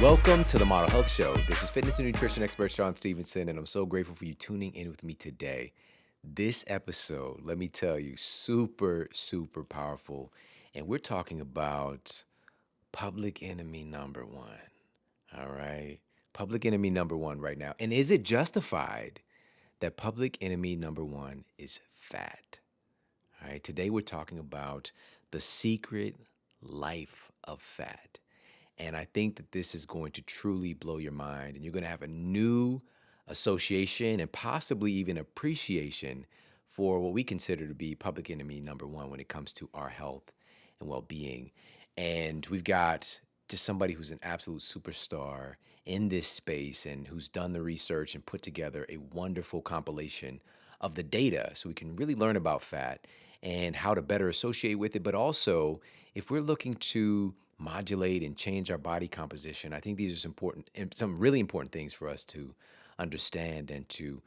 Welcome to the Model Health Show. This is fitness and nutrition expert Shawn Stevenson, and I'm so grateful for you tuning in with me today. This episode, let me tell you, super, super powerful. And we're talking about public enemy number one. All right. Public enemy number one right now. And is it justified that public enemy number one is fat? All right. Today we're talking about the secret life of fat. And I think that this is going to truly blow your mind, and you're going to have a new association and possibly even appreciation for what we consider to be public enemy number one when it comes to our health and well-being. And we've got just somebody who's an absolute superstar in this space and who's done the research and put together a wonderful compilation of the data so we can really learn about fat and how to better associate with it. But also, if we're looking to modulate and change our body composition, I think these are some really important things for us to understand and to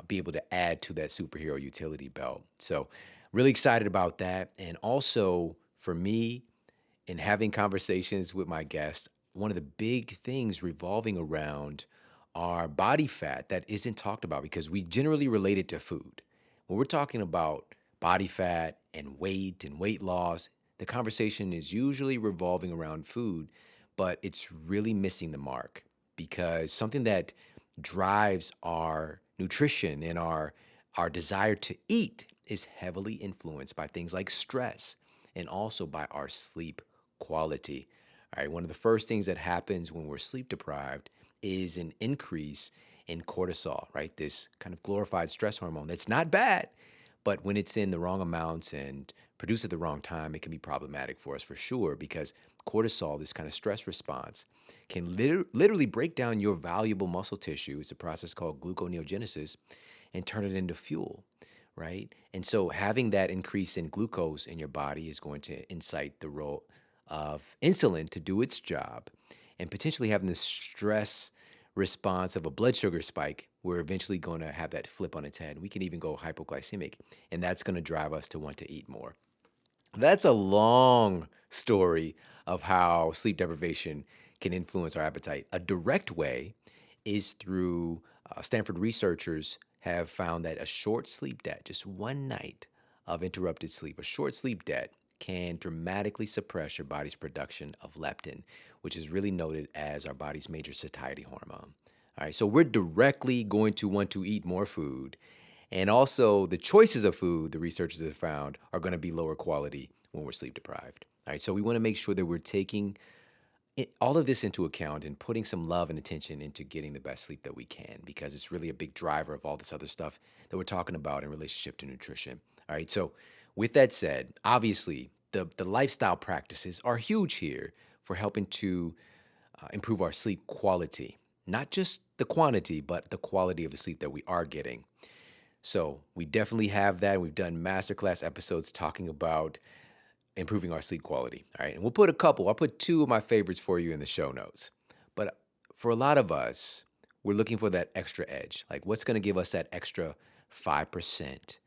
be able to add to that superhero utility belt. So really excited about that. And also for me, in having conversations with my guests, one of the big things revolving around our body fat that isn't talked about because we generally relate it to food. When we're talking about body fat and weight loss, the conversation is usually revolving around food, but it's really missing the mark because something that drives our nutrition and our desire to eat is heavily influenced by things like stress and also by our sleep quality. All right, one of the first things that happens when we're sleep deprived is an increase in cortisol, right? This kind of glorified stress hormone that's not bad, but when it's in the wrong amounts and produced at the wrong time, it can be problematic for us for sure because cortisol, this kind of stress response, can literally break down your valuable muscle tissue. It's a process called gluconeogenesis and turn it into fuel, right? And so having that increase in glucose in your body is going to incite the role of insulin to do its job, and potentially having the stress response of a blood sugar spike, we're eventually going to have that flip on its head. We can even go hypoglycemic, and that's going to drive us to want to eat more. That's a long story of how sleep deprivation can influence our appetite. A direct way is through Stanford researchers have found that a short sleep debt, just one night of interrupted sleep, a short sleep debt can dramatically suppress your body's production of leptin, which is really noted as our body's major satiety hormone. All right, so we're directly going to want to eat more food. And also, the choices of food, the researchers have found, are going to be lower quality when we're sleep deprived. All right, so we want to make sure that we're taking all of this into account and putting some love and attention into getting the best sleep that we can because it's really a big driver of all this other stuff that we're talking about in relationship to nutrition. All right, so with that said, obviously, the lifestyle practices are huge here for helping to improve our sleep quality, not just the quantity, but the quality of the sleep that we are getting. So we definitely have that. We've done masterclass episodes talking about improving our sleep quality. All right. And I'll put two of my favorites for you in the show notes. But for a lot of us, we're looking for that extra edge. Like what's going to give us that extra 5%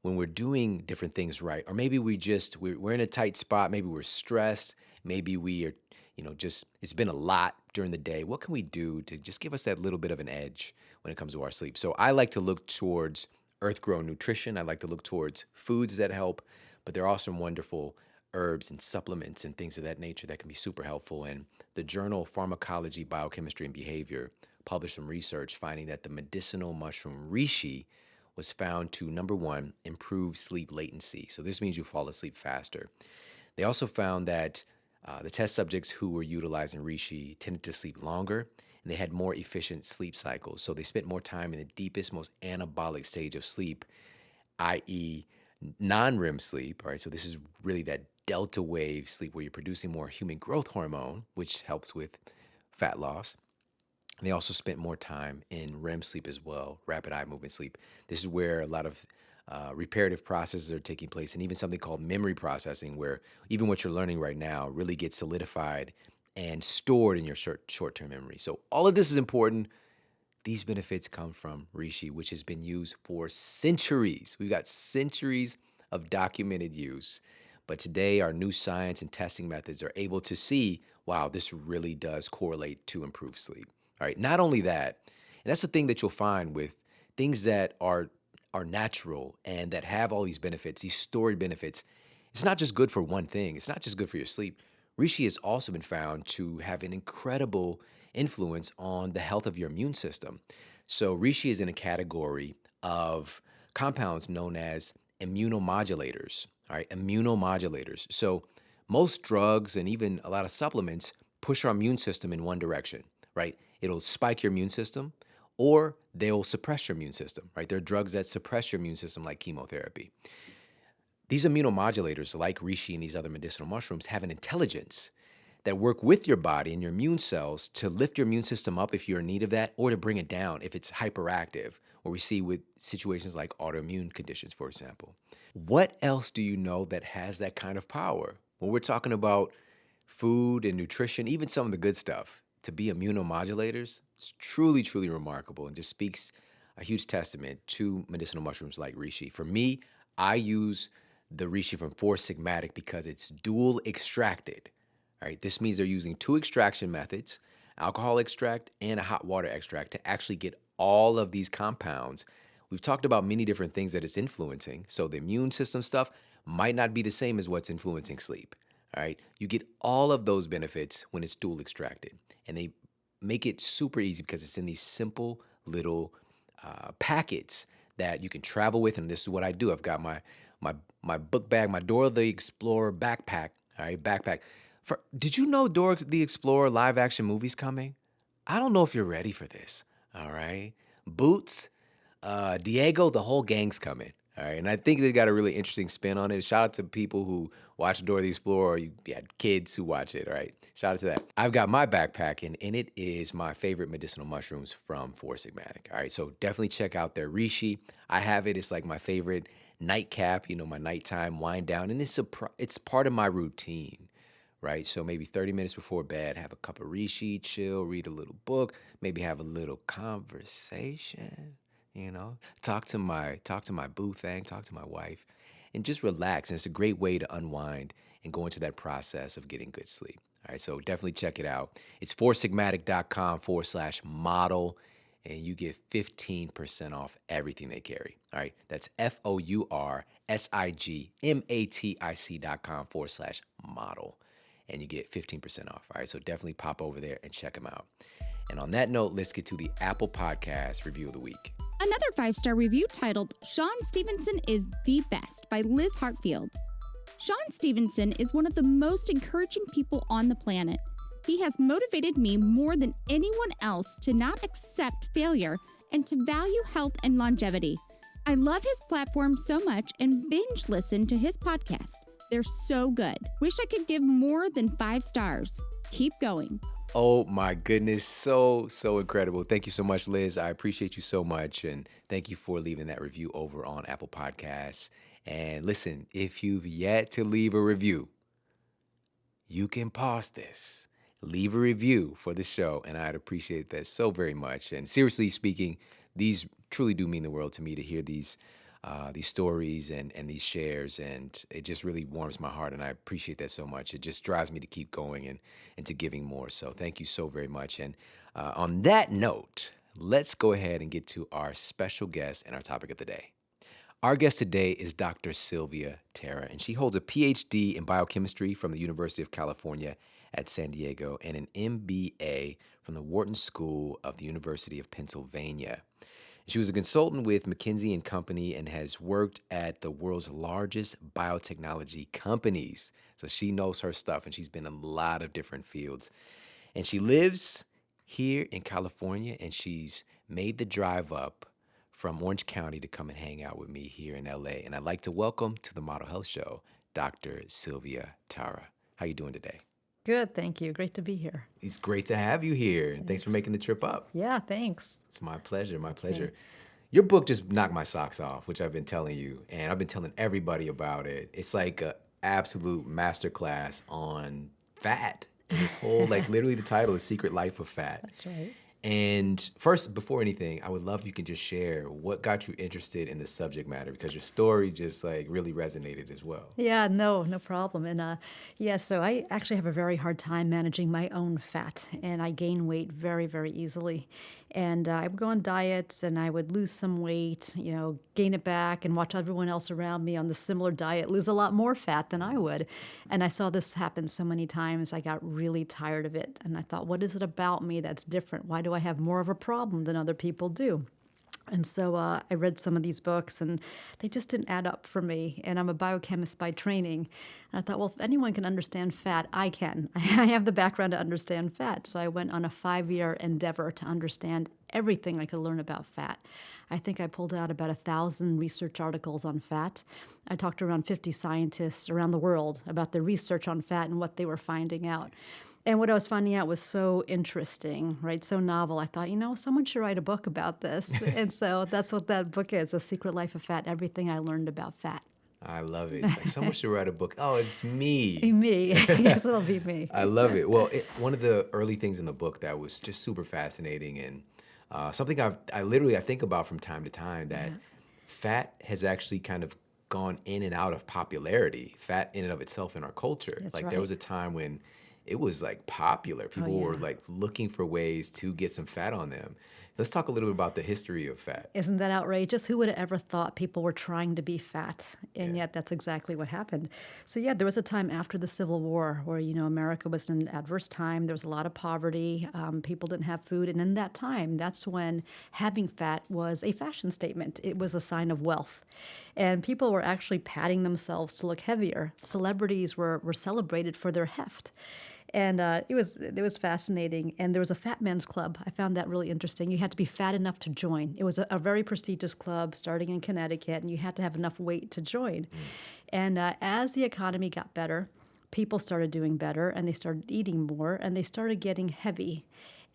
when we're doing different things right? Or maybe we're in a tight spot. Maybe we're stressed. Maybe we are, it's been a lot during the day. What can we do to just give us that little bit of an edge when it comes to our sleep? So I like to look towards earth-grown nutrition. I like to look towards foods that help, but there are some wonderful herbs and supplements and things of that nature that can be super helpful. And the journal Pharmacology, Biochemistry, and Behavior published some research finding that the medicinal mushroom reishi was found to, number one, improve sleep latency. So this means you fall asleep faster. They also found that the test subjects who were utilizing reishi tended to sleep longer, and they had more efficient sleep cycles. So they spent more time in the deepest, most anabolic stage of sleep, i.e., non-REM sleep. All right, so this is really that delta wave sleep where you're producing more human growth hormone, which helps with fat loss. And they also spent more time in REM sleep as well, rapid eye movement sleep. This is where a lot of reparative processes are taking place, and even something called memory processing, where even what you're learning right now really gets solidified and stored in your short-term memory. So all of this is important. These benefits come from reishi, which has been used for centuries. We've got centuries of documented use. But today, our new science and testing methods are able to see wow, this really does correlate to improved sleep. All right. Not only that, and that's the thing that you'll find with things that are natural and that have all these benefits, these stored benefits. It's not just good for one thing. It's not just good for your sleep. Reishi has also been found to have an incredible influence on the health of your immune system. So reishi is in a category of compounds known as immunomodulators. All right, immunomodulators. So most drugs and even a lot of supplements push our immune system in one direction, right? It'll spike your immune system or they'll suppress your immune system, right? There are drugs that suppress your immune system like chemotherapy. These immunomodulators, like reishi and these other medicinal mushrooms, have an intelligence that work with your body and your immune cells to lift your immune system up if you're in need of that, or to bring it down if it's hyperactive, or we see with situations like autoimmune conditions, for example. What else do you know that has that kind of power? When we're talking about food and nutrition, even some of the good stuff, to be immunomodulators, it's truly, truly remarkable and just speaks a huge testament to medicinal mushrooms like reishi. For me, I use the reishi from Four Sigmatic because it's dual extracted. All right, this means they're using two extraction methods, alcohol extract and a hot water extract, to actually get all of these compounds. We've talked about many different things that it's influencing. So the immune system stuff might not be the same as what's influencing sleep. All right, you get all of those benefits when it's dual extracted. And they make it super easy because it's in these simple little packets that you can travel with. And this is what I do. I've got my book bag, my Dora the Explorer backpack. All right, backpack. Did you know Dora the Explorer live action movie's coming? I don't know if you're ready for this. All right, Boots, Diego, the whole gang's coming. All right, and I think they got a really interesting spin on it. Shout out to people who watch Dora the Explorer, or you had kids who watch it. All right, shout out to that. I've got my backpack, and in it is my favorite medicinal mushrooms from Four Sigmatic. All right, so definitely check out their reishi. I have it. It's like my favorite nightcap. My nighttime wind down, and it's part of my routine. Right, so maybe 30 minutes before bed, have a cup of reishi, chill, read a little book, maybe have a little conversation. Talk to my boo thing, talk to my wife, and just relax. And it's a great way to unwind and go into that process of getting good sleep. All right, so definitely check it out. It's foursigmatic.com/model, and you get 15% off everything they carry. All right, that's foursigmatic.com/model, and you get 15% off. All right, so definitely pop over there and check them out. And on that note, let's get to the Apple Podcast Review of the Week. Another 5-star review titled, Shawn Stevenson is the Best by Liz Hartfield. Shawn Stevenson is one of the most encouraging people on the planet. He has motivated me more than anyone else to not accept failure and to value health and longevity. I love his platform so much and binge listen to his podcast. They're so good. Wish I could give more than 5 stars. Keep going. Oh my goodness, so incredible. Thank you so much, Liz. I appreciate you so much, and thank you for leaving that review over on Apple Podcasts. And listen, if you've yet to leave a review, you can pause this. Leave a review for the show, and I'd appreciate that so very much. And seriously speaking, these truly do mean the world to me to hear these stories and these shares, and it just really warms my heart, and I appreciate that so much. It just drives me to keep going and to giving more. So thank you so very much. And on that note, let's go ahead and get to our special guest and our topic of the day. Our guest today is Dr. Sylvia Tara, and she holds a PhD in biochemistry from the University of California at San Diego and an MBA from the Wharton School of the University of Pennsylvania. She was a consultant with McKinsey & Company and has worked at the world's largest biotechnology companies. So she knows her stuff, and she's been in a lot of different fields. And she lives here in California, and she's made the drive up from Orange County to come and hang out with me here in LA. And I'd like to welcome to the Model Health Show, Dr. Sylvia Tara. How you doing today? Good, thank you. Great to be here. It's great to have you here. And thanks for making the trip up. Yeah, thanks. It's my pleasure, my pleasure. Okay. Your book just knocked my socks off, which I've been telling you, and I've been telling everybody about it. It's like an absolute masterclass on fat. And this whole, literally the title is Secret Life of Fat. That's right. And first, before anything, I would love if you can just share what got you interested in the subject matter, because your story just like really resonated as well. Yeah, no problem. And yeah, so I actually have a very hard time managing my own fat, and I gain weight very, very easily. And I would go on diets, and I would lose some weight, gain it back, and watch everyone else around me on the similar diet lose a lot more fat than I would. And I saw this happen so many times. I got really tired of it, and I thought, what is it about me that's different? Why do I have more of a problem than other people do? And so I read some of these books, and they just didn't add up for me. And I'm a biochemist by training. And I thought, well, if anyone can understand fat, I can. I have the background to understand fat. So I went on a 5-year endeavor to understand everything I could learn about fat. I think I pulled out about 1,000 research articles on fat. I talked to around 50 scientists around the world about the research on fat and what they were finding out. And what I was finding out was so interesting, right? So novel. I thought, someone should write a book about this. And so that's what that book is, A Secret Life of Fat, Everything I Learned About Fat. I love it. It's like someone should write a book. Oh, it's me. Me. Yes, it'll be me. I love it. Well, one of the early things in the book that was just super fascinating, and something I think about from time to time, that fat has actually kind of gone in and out of popularity, fat in and of itself in our culture. That's like right. there was a time when it was like popular. People were yeah. like looking for ways to get some fat on them. Let's talk a little bit about the history of fat. Isn't that outrageous? Who would have ever thought people were trying to be fat? And Yeah. yet that's exactly what happened. So yeah, there was a time after the Civil War where, America was in an adverse time. There was a lot of poverty. People didn't have food. And in that time, that's when having fat was a fashion statement. It was a sign of wealth. And people were actually patting themselves to look heavier. Celebrities were celebrated for their heft. And it was fascinating. And there was a fat men's club. I found that really interesting. You had to be fat enough to join. It was a very prestigious club starting in Connecticut, and you had to have enough weight to join. And as the economy got better, people started doing better, and they started eating more, and they started getting heavy.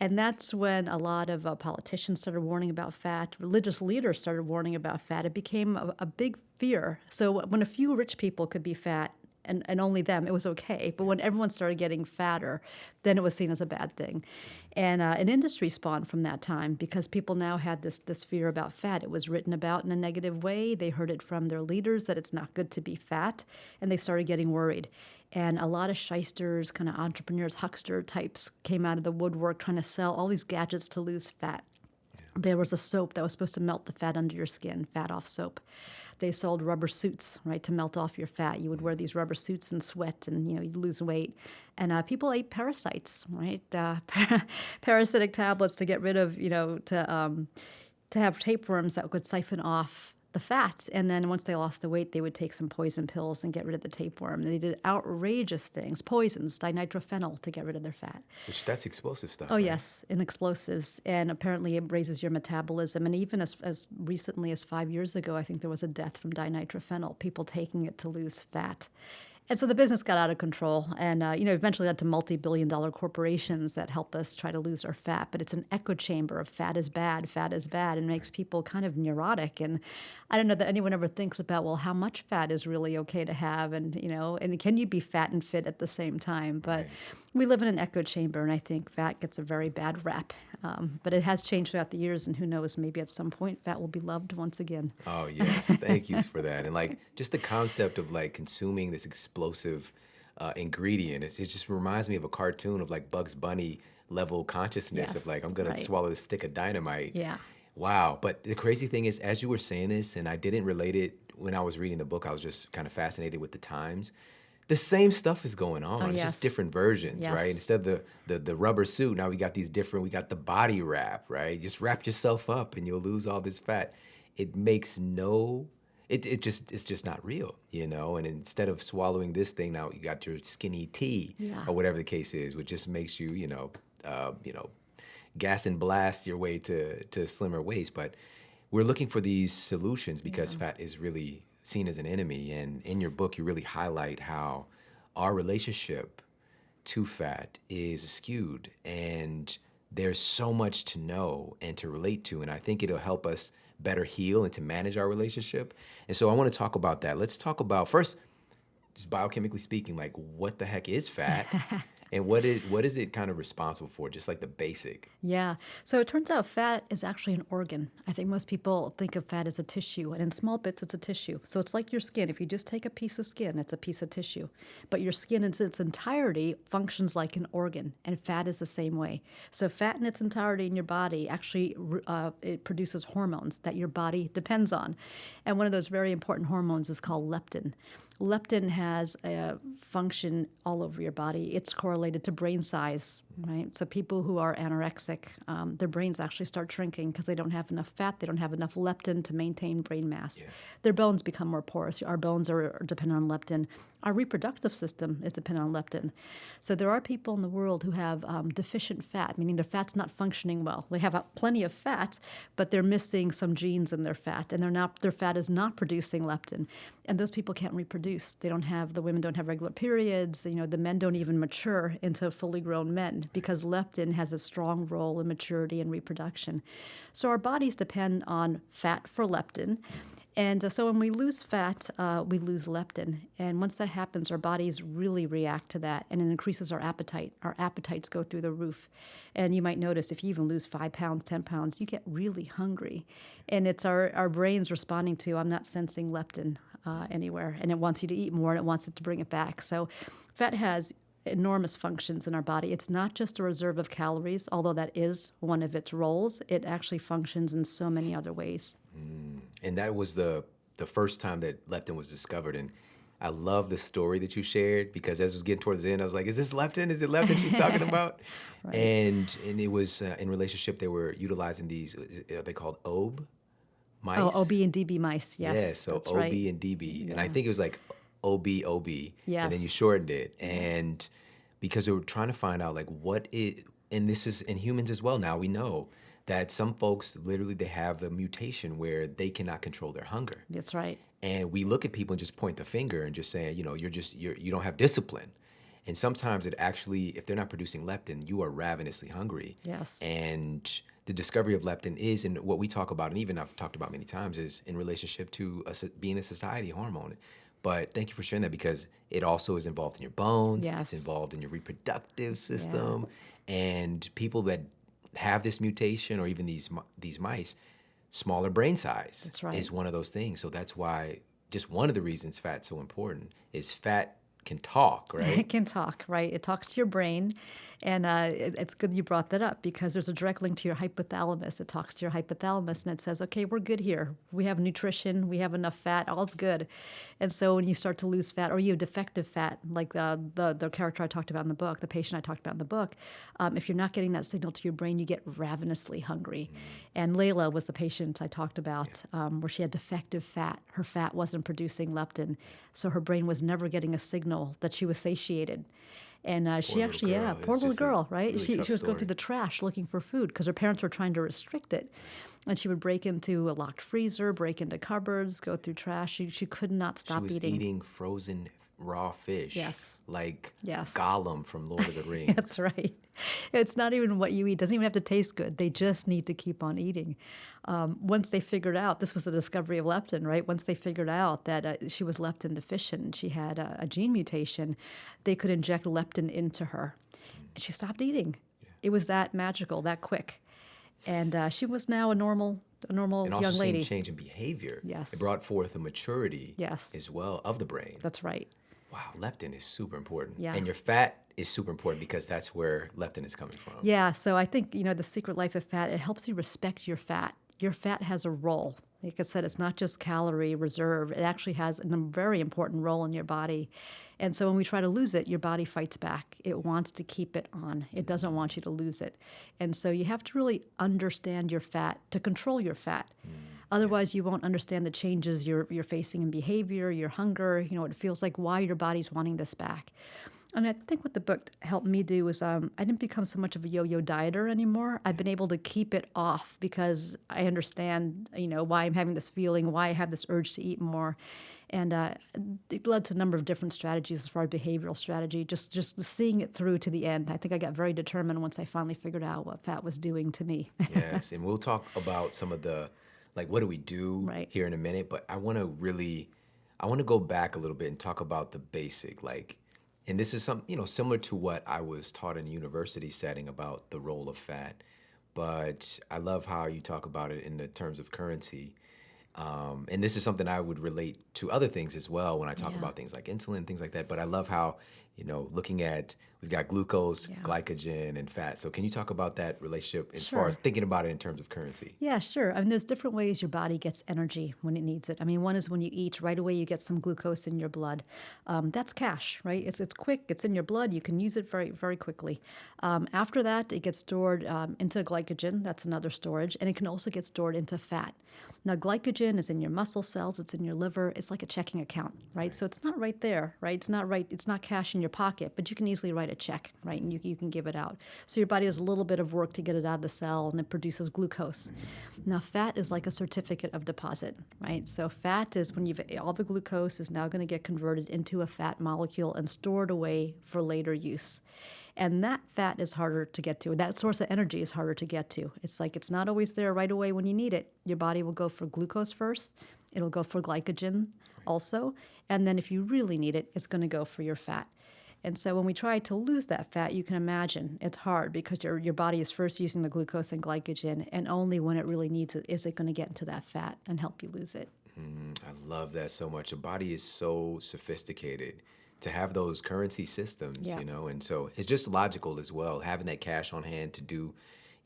And that's when a lot of politicians started warning about fat. Religious leaders started warning about fat. It became a big fear. So when a few rich people could be fat, and only them, it was okay. But when everyone started getting fatter, then it was seen as a bad thing. And an industry spawned from that time because people now had this fear about fat. It was written about in a negative way. They heard it from their leaders that it's not good to be fat, and they started getting worried. And a lot of shysters, kind of entrepreneurs, huckster types came out of the woodwork trying to sell all these gadgets to lose fat. There was a soap that was supposed to melt the fat under your skin, fat off soap. They sold rubber suits, right, to melt off your fat. You would wear these rubber suits and sweat, and you'd lose weight. And people ate parasites, right? Parasitic tablets to get rid of, to have tapeworms that could siphon off the fat. And then once they lost the weight, they would take some poison pills and get rid of the tapeworm. They did outrageous things, poisons, dinitrophenol to get rid of their fat. Which that's explosive stuff. Oh, right? yes, and explosives. And apparently it raises your metabolism. And even as recently as 5 years ago, I think there was a death from dinitrophenol, people taking it to lose fat. And so the business got out of control and, eventually led to multi-billion-dollar corporations that help us try to lose our fat. But it's an echo chamber of fat is bad, and makes people kind of neurotic. And I don't know that anyone ever thinks about, well, how much fat is really okay to have? And, and can you be fat and fit at the same time? But we live in an echo chamber, and I think fat gets a very bad rap. But it has changed throughout the years, and who knows, maybe at some point fat will be loved once again. Oh, yes. Thank you for that. And like just the concept of like consuming this explosive ingredient, it just reminds me of a cartoon of like Bugs Bunny level consciousness of Yes, like, I'm going right. to swallow this stick of dynamite. Yeah. Wow. But the crazy thing is, as you were saying this, and I didn't relate it when I was reading the book, I was just kind of fascinated with the times. The same stuff is going on. Oh, It's yes. just different versions, right? Yes. Instead of the rubber suit, now we got the body wrap, right? Just wrap yourself up and you'll lose all this fat. It makes it's just not real, And instead of swallowing this thing, now you got your skinny tea Yeah. or whatever the case is, which just makes you, gas and blast your way to slimmer waist. But we're looking for these solutions because fat is really seen as an enemy. And in your book, you really highlight how our relationship to fat is skewed, and there's so much to know and to relate to. And I think it'll help us better heal and to manage our relationship. And so I want to talk about that. Let's talk about first, just biochemically speaking, like what the heck is fat? And what is it kind of responsible for? Just like the basic. Yeah. So it turns out fat is actually an organ. I think most people think of fat as a tissue, and in small bits, it's a tissue. So it's like your skin. If you just take a piece of skin, it's a piece of tissue. But your skin in its entirety functions like an organ, and fat is the same way. So fat in its entirety in your body actually it produces hormones that your body depends on. And one of those very important hormones is called leptin. Leptin has a function all over your body. It's correlated to brain size, right? So people who are anorexic, their brains actually start shrinking because they don't have enough fat, they don't have enough leptin to maintain brain mass. Yeah. Their bones become more porous. Our bones are dependent on leptin. Our reproductive system is dependent on leptin. So there are people in the world who have deficient fat, meaning their fat's not functioning well. They have plenty of fat, but they're missing some genes in their fat, and their fat is not producing leptin. And those people can't reproduce. The women don't have regular periods. The men don't even mature into fully grown men because leptin has a strong role in maturity and reproduction. So our bodies depend on fat for leptin. And so when we lose fat, we lose leptin. And once that happens, our bodies really react to that, and it increases our appetite. Our appetites go through the roof. And you might notice if you even lose 5 pounds, 10 pounds, you get really hungry. And it's our brains responding to, I'm not sensing leptin anywhere. And it wants you to eat more, and it wants it to bring it back. So fat has enormous functions in our body. It's not just a reserve of calories, although that is one of its roles. It actually functions in so many other ways. And that was the first time that leptin was discovered. And I love the story that you shared because as it was getting towards the end, I was like, is this leptin? Is it leptin she's talking about? Right. And it was in relationship, they were utilizing these, are they called OB mice? Oh, OB and DB mice, yes. Yeah, so OB right. and DB. Yeah. And I think it was like OB. Yes. And then you shortened it. And because they were trying to find out like and this is in humans as well now, we know that some folks literally they have a mutation where they cannot control their hunger. That's right. And we look at people and just point the finger and just say, you don't have discipline. And sometimes it actually, if they're not producing leptin, you are ravenously hungry. Yes. And the discovery of leptin is, and what we talk about, and even I've talked about many times, is in relationship to being a satiety hormone. But thank you for sharing that because it also is involved in your bones. Yes. It's involved in your reproductive system. Yeah. And people that have this mutation or even these mice, smaller brain size that's right. is one of those things. So that's why just one of the reasons fat's so important is fat can talk, right? It can talk, right? It talks to your brain. And it's good you brought that up because there's a direct link to your hypothalamus. It talks to your hypothalamus and it says, okay, we're good here. We have nutrition. We have enough fat. All's good. And so when you start to lose fat or you have defective fat, like the character I talked about in the book, the patient I talked about in the book, if you're not getting that signal to your brain, you get ravenously hungry. And Layla was the patient I talked about where she had defective fat. Her fat wasn't producing leptin. So her brain was never getting a signal that she was satiated. And she actually, poor little girl, right? Really she was going through the trash looking for food because her parents were trying to restrict it. And she would break into a locked freezer, break into cupboards, go through trash. She could not stop eating. She was eating frozen raw fish. Yes. Like yes. Gollum from Lord of the Rings. That's right. It's not even what you eat. It doesn't even have to taste good. They just need to keep on eating. Once they figured out, this was the discovery of leptin, right? Once they figured out that she was leptin deficient and she had a gene mutation, they could inject leptin into her. And she stopped eating. Yeah. It was that magical, that quick. And she was now a normal and young lady. And also seeing change in behavior. Yes. It brought forth a maturity yes. as well of the brain. That's right. Wow, leptin is super important. Yeah. And your fat is super important because that's where leptin is coming from. Yeah, so I think, the secret life of fat, it helps you respect your fat. Your fat has a role. Like I said, it's not just calorie reserve. It actually has a very important role in your body. And so when we try to lose it, your body fights back. It wants to keep it on. It doesn't want you to lose it. And so you have to really understand your fat to control your fat. Otherwise, you won't understand the changes you're facing in behavior, your hunger, it feels like why your body's wanting this back. And I think what the book helped me do was I didn't become so much of a yo-yo dieter anymore. I've been able to keep it off because I understand, why I'm having this feeling, why I have this urge to eat more. And it led to a number of different strategies as far as behavioral strategy, just seeing it through to the end. I think I got very determined once I finally figured out what fat was doing to me. Yes, and we'll talk about some of the, what do we do right. here in a minute, but I want to go back a little bit and talk about the basic, And this is similar to what I was taught in a university setting about the role of fat. But I love how you talk about it in the terms of currency. And this is something I would relate to other things as well when I talk about things like insulin, things like that. But I love how, looking at, we've got glucose, glycogen, and fat. So can you talk about that relationship as far as thinking about it in terms of currency? Yeah, sure. I mean, there's different ways your body gets energy when it needs it. I mean, one is when you eat, right away you get some glucose in your blood. That's cash, right? It's quick. It's in your blood. You can use it very, very quickly. After that, it gets stored into glycogen. That's another storage. And it can also get stored into fat. Now, glycogen is in your muscle cells. It's in your liver. It's like a checking account, right? So it's not right there, right? It's not cash in your pocket, but you can easily write a check, right? And you can give it out. So your body does a little bit of work to get it out of the cell, and it produces glucose. Now, fat is like a certificate of deposit, right? So fat is when all the glucose is now going to get converted into a fat molecule and stored away for later use. And that fat is harder to get to. That source of energy is harder to get to. It's like it's not always there right away when you need it. Your body will go for glucose first. It'll go for glycogen also. And then if you really need it, it's going to go for your fat. And so when we try to lose that fat, you can imagine it's hard because your body is first using the glucose and glycogen, and only when it really needs it is it going to get into that fat and help you lose it. I love that so much. The body is so sophisticated to have those currency systems, and so it's just logical as well, having that cash on hand to do,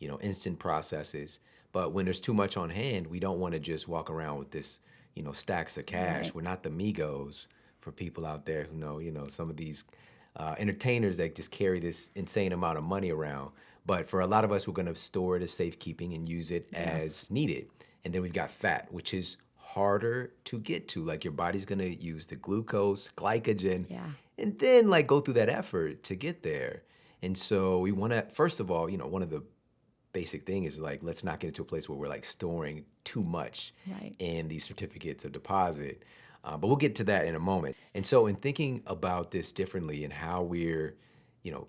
instant processes. But when there's too much on hand, we don't want to just walk around with this, stacks of cash. Right. We're not the Migos for people out there who know, some of these entertainers that just carry this insane amount of money around. But for a lot of us, we're going to store it as safekeeping and use it as needed. And then we've got fat, which is harder to get to. Like your body's going to use the glucose, glycogen, and then like go through that effort to get there. And so we want to, first of all, one of the basic thing is like, let's not get into a place where we're like storing too much in these certificates of deposit. But we'll get to that in a moment. And so in thinking about this differently and how we're,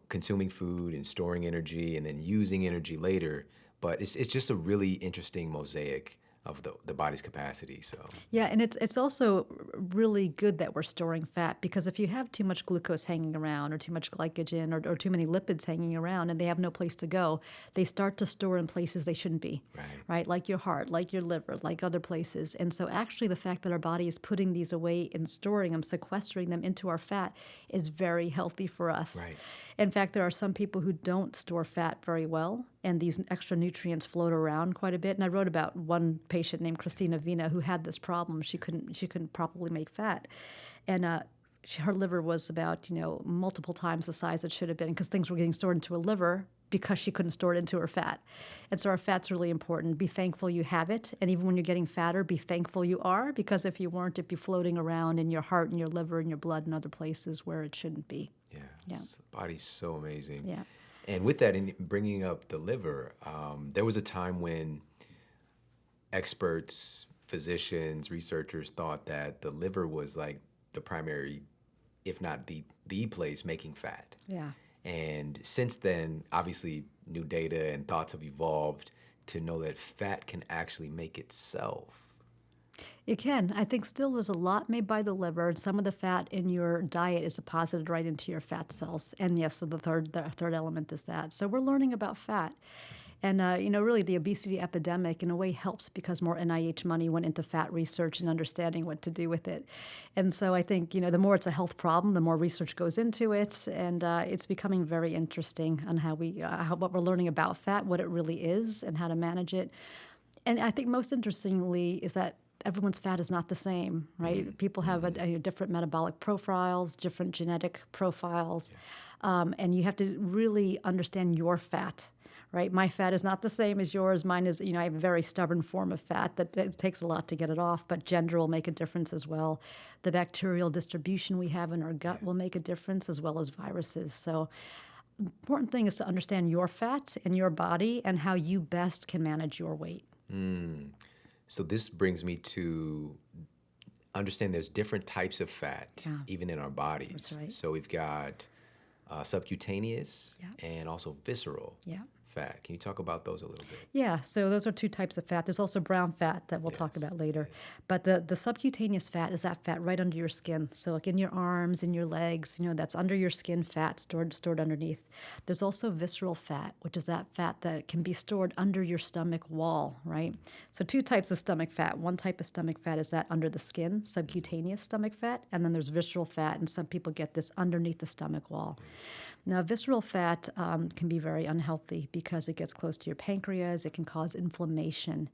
consuming food and storing energy and then using energy later, but it's just a really interesting mosaic of the body's capacity. So yeah, and it's also really good that we're storing fat, because if you have too much glucose hanging around or too much glycogen or too many lipids hanging around and they have no place to go, they start to store in places they shouldn't be, right? Like your heart, like your liver, like other places. And so actually the fact that our body is putting these away and storing them, sequestering them into our fat is very healthy for us. Right. In fact, there are some people who don't store fat very well, and these extra nutrients float around quite a bit. And I wrote about one patient named Christina Vina who had this problem. She couldn't properly make fat, and her liver was about multiple times the size it should have been, because things were getting stored into her liver because she couldn't store it into her fat. And so our fat's really important. Be thankful you have it, and even when you're getting fatter, be thankful you are, because if you weren't, it'd be floating around in your heart and your liver and your blood and other places where it shouldn't be. Yeah. The body's so amazing. Yeah. And with that, in bringing up the liver, there was a time when experts, physicians, researchers thought that the liver was like the primary, if not the place making fat. Yeah. And since then, obviously, new data and thoughts have evolved to know that fat can actually make itself. It can. I think still there's a lot made by the liver, and some of the fat in your diet is deposited right into your fat cells. And yes, so the third element is that. So we're learning about fat. And, really the obesity epidemic in a way helps because more NIH money went into fat research and understanding what to do with it. And so I think, the more it's a health problem, the more research goes into it. And it's becoming very interesting on what we're learning about fat, what it really is, and how to manage it. And I think most interestingly is that everyone's fat is not the same, right? People have different metabolic profiles, different genetic profiles, and you have to really understand your fat, right? My fat is not the same as yours. Mine is, I have a very stubborn form of fat that it takes a lot to get it off, but gender will make a difference as well. The bacterial distribution we have in our gut will make a difference, as well as viruses. So the important thing is to understand your fat and your body and how you best can manage your weight. So this brings me to understand there's different types of fat, even in our bodies. That's right. So we've got subcutaneous and also visceral fat. Can you talk about those a little bit? Yeah, so those are two types of fat. There's also brown fat that we'll talk about later. But the subcutaneous fat is that fat right under your skin. So like in your arms, in your legs, that's under your skin fat stored underneath. There's also visceral fat, which is that fat that can be stored under your stomach wall, right? So two types of stomach fat. One type of stomach fat is that under the skin, subcutaneous stomach fat, and then there's visceral fat, and some people get this underneath the stomach wall. Now, visceral fat can be very unhealthy because it gets close to your pancreas. It can cause inflammation.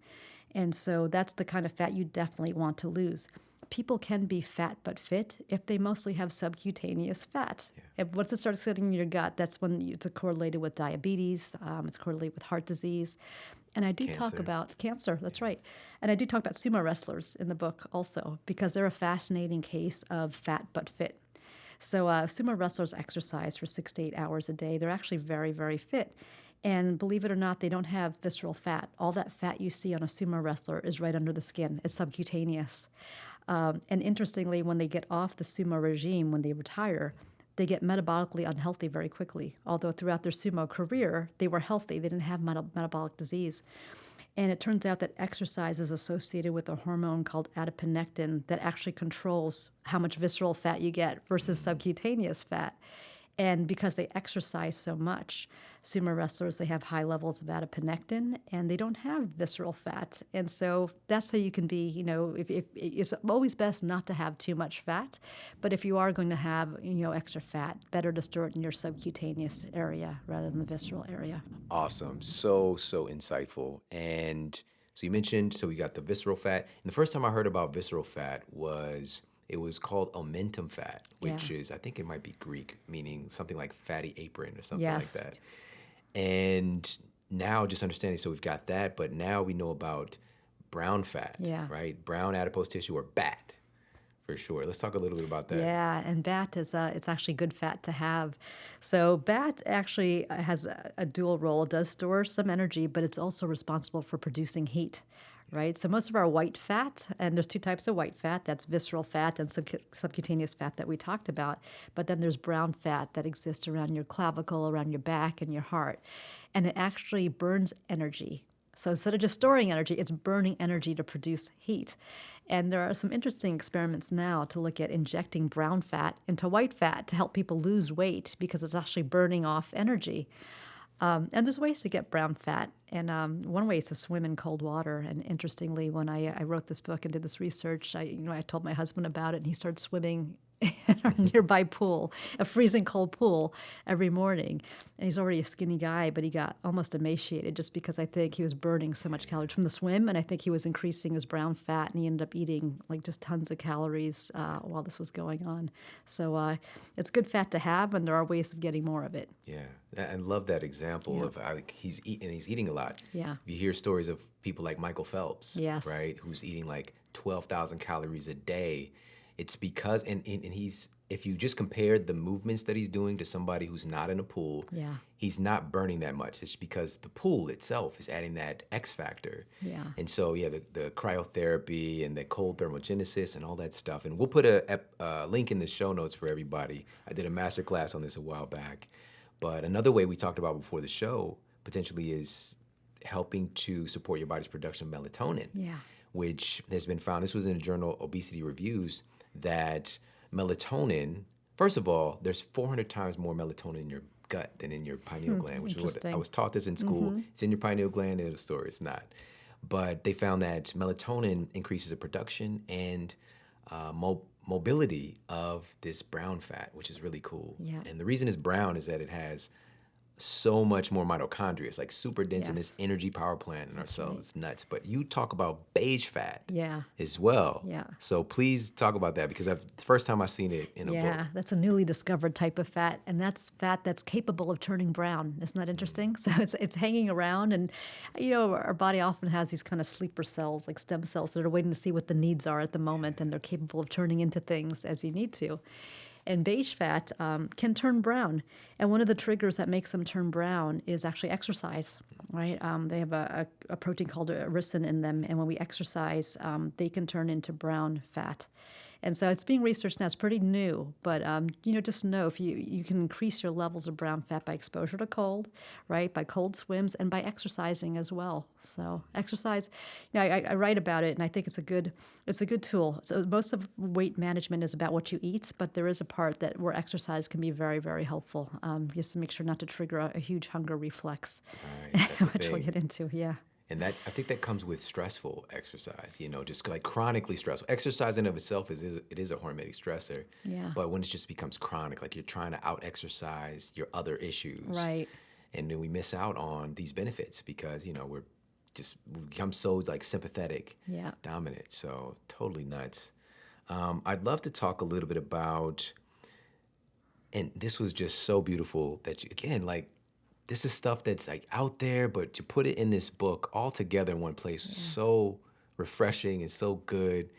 And so that's the kind of fat you definitely want to lose. People can be fat but fit if they mostly have subcutaneous fat. And once it starts sitting in your gut, that's when it's correlated with diabetes. It's correlated with heart disease. And I do talk about cancer, that's right. And I do talk about sumo wrestlers in the book also because they're a fascinating case of fat but fit. So sumo wrestlers exercise for 6 to 8 hours a day. They're actually very, very fit. And believe it or not, they don't have visceral fat. All that fat you see on a sumo wrestler is right under the skin. It's subcutaneous. And interestingly, when they get off the sumo regime, when they retire, they get metabolically unhealthy very quickly. Although throughout their sumo career, they were healthy. They didn't have metabolic disease. And it turns out that exercise is associated with a hormone called adiponectin that actually controls how much visceral fat you get versus subcutaneous fat. And because they exercise so much, sumo wrestlers, they have high levels of adiponectin and they don't have visceral fat. And so that's how you can be, if it's always best not to have too much fat. But if you are going to have, extra fat, better to store it in your subcutaneous area rather than the visceral area. Awesome. So insightful. And so you mentioned, so we got the visceral fat. And the first time I heard about visceral fat it was called Omentum fat, which is, I think it might be Greek, meaning something like fatty apron or something like that. And now just understanding, so we've got that, but now we know about brown fat, right? Brown adipose tissue or BAT, for sure. Let's talk a little bit about that. Yeah, and BAT is it's actually good fat to have. So BAT actually has a dual role. It does store some energy, but it's also responsible for producing heat. Right? So most of our white fat, and there's two types of white fat, that's visceral fat and subcutaneous fat that we talked about, but then there's brown fat that exists around your clavicle, around your back, and your heart, and it actually burns energy. So instead of just storing energy, it's burning energy to produce heat. And there are some interesting experiments now to look at injecting brown fat into white fat to help people lose weight because it's actually burning off energy. And there's ways to get brown fat. And one way is to swim in cold water. And interestingly, when I wrote this book and did this research, I told my husband about it, and he started swimming in our nearby pool, a freezing cold pool, every morning. And he's already a skinny guy, but he got almost emaciated just because I think he was burning so much calories from the swim, and I think he was increasing his brown fat, and he ended up eating like just tons of calories while this was going on. So it's good fat to have, and there are ways of getting more of it. Yeah, and love that example of he's eating a lot. Yeah. You hear stories of people like Michael Phelps, Yes. right, who's eating like 12,000 calories a day. It's because, and he's, if you just compare the movements that he's doing to somebody who's not in a pool, he's not burning that much. It's because the pool itself is adding that X factor. Yeah. And so, the cryotherapy and the cold thermogenesis and all that stuff. And we'll put a link in the show notes for everybody. I did a master class on this a while back. But another way we talked about before the show potentially is helping to support your body's production of melatonin, which has been found, this was in the journal Obesity Reviews, that melatonin, first of all, there's 400 times more melatonin in your gut than in your pineal gland, which is what I was taught this in school. It's in your pineal gland, and the story it's not. But they found that melatonin increases the production and mobility of this brown fat, which is really cool. Yeah. And the reason it's brown is that it has so much more mitochondria. It's like super dense in this energy power plant in our cells. It's nuts. But you talk about beige fat as well. Yeah. So please talk about that, because the first time I've seen it in a book. Yeah, that's a newly discovered type of fat, and that's fat that's capable of turning brown. Isn't that interesting? So it's hanging around, and our body often has these kind of sleeper cells, like stem cells, that are waiting to see what the needs are at the moment, and they're capable of turning into things as you need to. And beige fat can turn brown. And one of the triggers that makes them turn brown is actually exercise, right? They have a protein called erysin in them. And when we exercise, they can turn into brown fat. And so it's being researched now. It's pretty new, but just know if you can increase your levels of brown fat by exposure to cold, right? By cold swims and by exercising as well. So exercise, I write about it, and I think it's a good tool. So most of weight management is about what you eat, but there is a part where exercise can be very, very helpful. Just to make sure not to trigger a huge hunger reflex, Right, that's the which we'll thing. get into. Yeah. And I think that comes with stressful exercise, just like chronically stressful. Exercise in of itself is a hormetic stressor. Yeah. But when it just becomes chronic, like you're trying to out-exercise your other issues. Right. And then we miss out on these benefits because, we become so like sympathetic, Yeah. dominant. So totally nuts. I'd love to talk a little bit about, and this was just so beautiful that this is stuff that's like out there, but to put it in this book all together in one place is so refreshing and so good.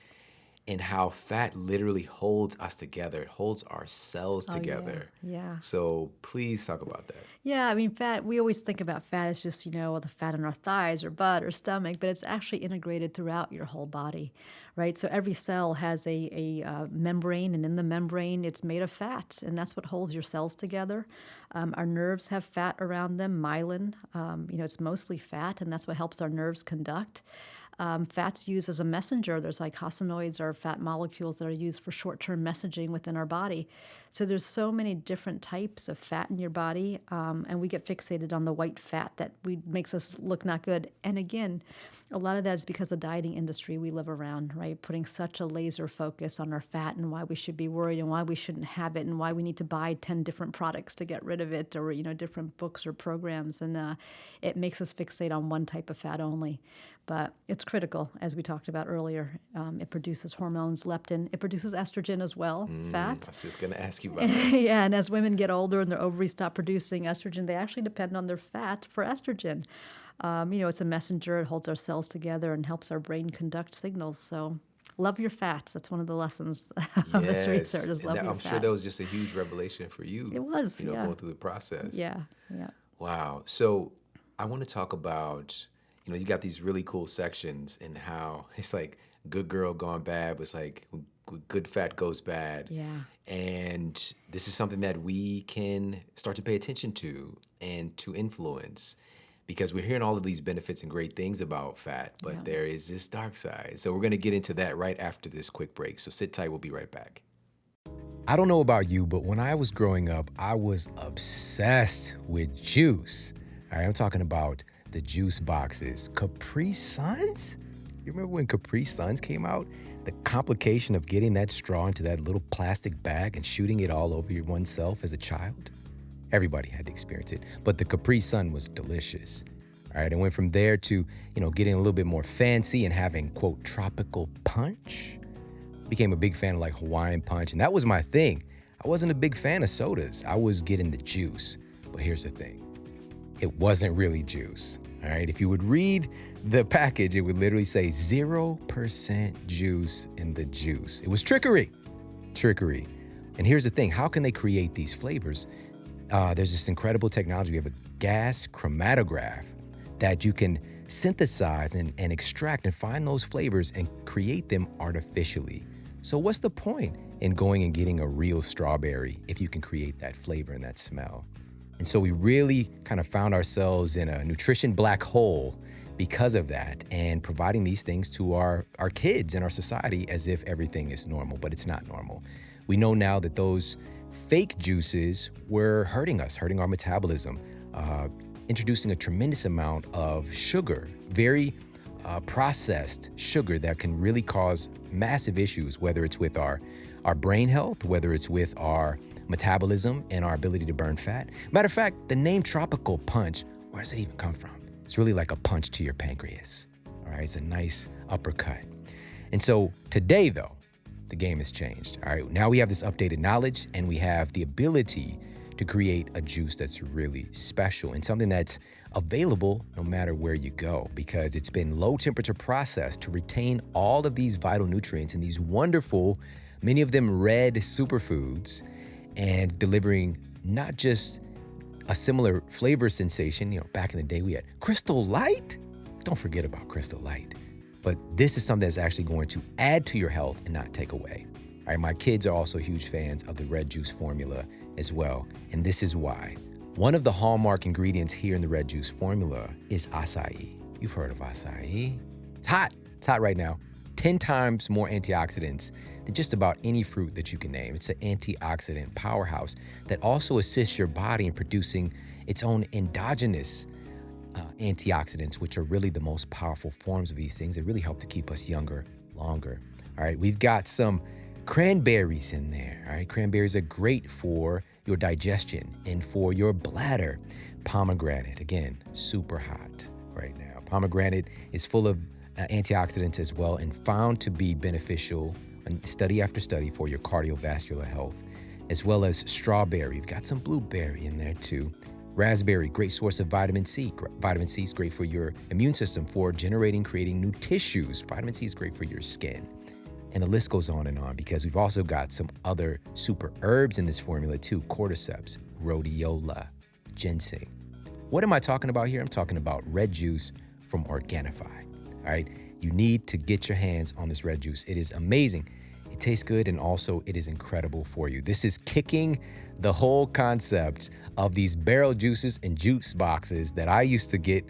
And how fat literally holds us together. It holds our cells together. Yeah. So please talk about that. Yeah, I mean, fat, we always think about fat as just, the fat on our thighs or butt or stomach, but it's actually integrated throughout your whole body, right? So every cell has a membrane, and in the membrane, it's made of fat, and that's what holds your cells together. Our nerves have fat around them, myelin. It's mostly fat, and that's what helps our nerves conduct. Fat's used as a messenger. There's eicosanoids, or fat molecules that are used for short-term messaging within our body. So there's so many different types of fat in your body, and we get fixated on the white fat that makes us look not good. And again, a lot of that is because the dieting industry we live around, right? Putting such a laser focus on our fat and why we should be worried and why we shouldn't have it and why we need to buy 10 different products to get rid of it, or, different books or programs. And it makes us fixate on one type of fat only. But it's critical, as we talked about earlier. It produces hormones, leptin. It produces estrogen as well, fat. I was just going to ask you about that. Yeah, and as women get older and their ovaries stop producing estrogen, they actually depend on their fat for estrogen. It's a messenger. It holds our cells together and helps our brain conduct signals. So love your fat. That's one of the lessons of this research, is love your I'm fat. sure that was just a huge revelation for you. It was, yeah. Going through the process. Yeah. Wow. So I want to talk about, you got these really cool sections and how it's like good girl gone bad, but it's like good fat goes bad. Yeah. And this is something that we can start to pay attention to and to influence, because we're hearing all of these benefits and great things about fat, but there is this dark side. So we're going to get into that right after this quick break. So sit tight. We'll be right back. I don't know about you, but when I was growing up, I was obsessed with juice. All right, I'm talking about the juice boxes. Capri Suns? You remember when Capri Suns came out? The complication of getting that straw into that little plastic bag and shooting it all over oneself as a child? Everybody had to experience it, but the Capri Sun was delicious. All right, I went from there to, getting a little bit more fancy and having, quote, tropical punch. Became a big fan of like Hawaiian punch, and that was my thing. I wasn't a big fan of sodas. I was getting the juice. But here's the thing. It wasn't really juice. All right, if you would read the package, it would literally say 0% juice in the juice. It was trickery. And here's the thing. How can they create these flavors? There's this incredible technology. We have a gas chromatograph that you can synthesize and extract and find those flavors and create them artificially. So what's the point in going and getting a real strawberry if you can create that flavor and that smell? And so we really kind of found ourselves in a nutrition black hole because of that, and providing these things to our kids and our society as if everything is normal, but it's not normal. We know now that those fake juices were hurting us, hurting our metabolism, introducing a tremendous amount of sugar, very processed sugar that can really cause massive issues, whether it's with our brain health, whether it's with our metabolism and our ability to burn fat. Matter of fact, the name tropical punch, where does it even come from? It's really like a punch to your pancreas. All right, it's a nice uppercut. And so today, though, the game has changed. All right, now we have this updated knowledge, and we have the ability to create a juice that's really special and something that's available no matter where you go, because it's been low temperature processed to retain all of these vital nutrients and these wonderful, many of them red superfoods, and delivering not just a similar flavor sensation. Back in the day we had Crystal Light. Don't forget about Crystal Light. But this is something that's actually going to add to your health and not take away. All right, my kids are also huge fans of the red juice formula as well, and this is why. One of the hallmark ingredients here in the red juice formula is acai. You've heard of acai. It's hot. It's hot right now. 10 times more antioxidants than just about any fruit that you can name. It's an antioxidant powerhouse that also assists your body in producing its own endogenous antioxidants, which are really the most powerful forms of these things that really help to keep us younger longer. All right, we've got some cranberries in there. All right, cranberries are great for your digestion and for your bladder. Pomegranate, again, super hot right now. Pomegranate is full of antioxidants as well and found to be beneficial, study after study, for your cardiovascular health, as well as strawberry. We've got some blueberry in there too. Raspberry, great source of vitamin C. Vitamin C is great for your immune system, for creating new tissues. Vitamin C is great for your skin. And the list goes on and on, because we've also got some other super herbs in this formula too. Cordyceps, rhodiola, ginseng. What am I talking about here? I'm talking about red juice from Organifi. All right, you need to get your hands on this red juice. It is amazing. It tastes good, and also it is incredible for you. This is kicking the whole concept of these barrel juices and juice boxes that I used to get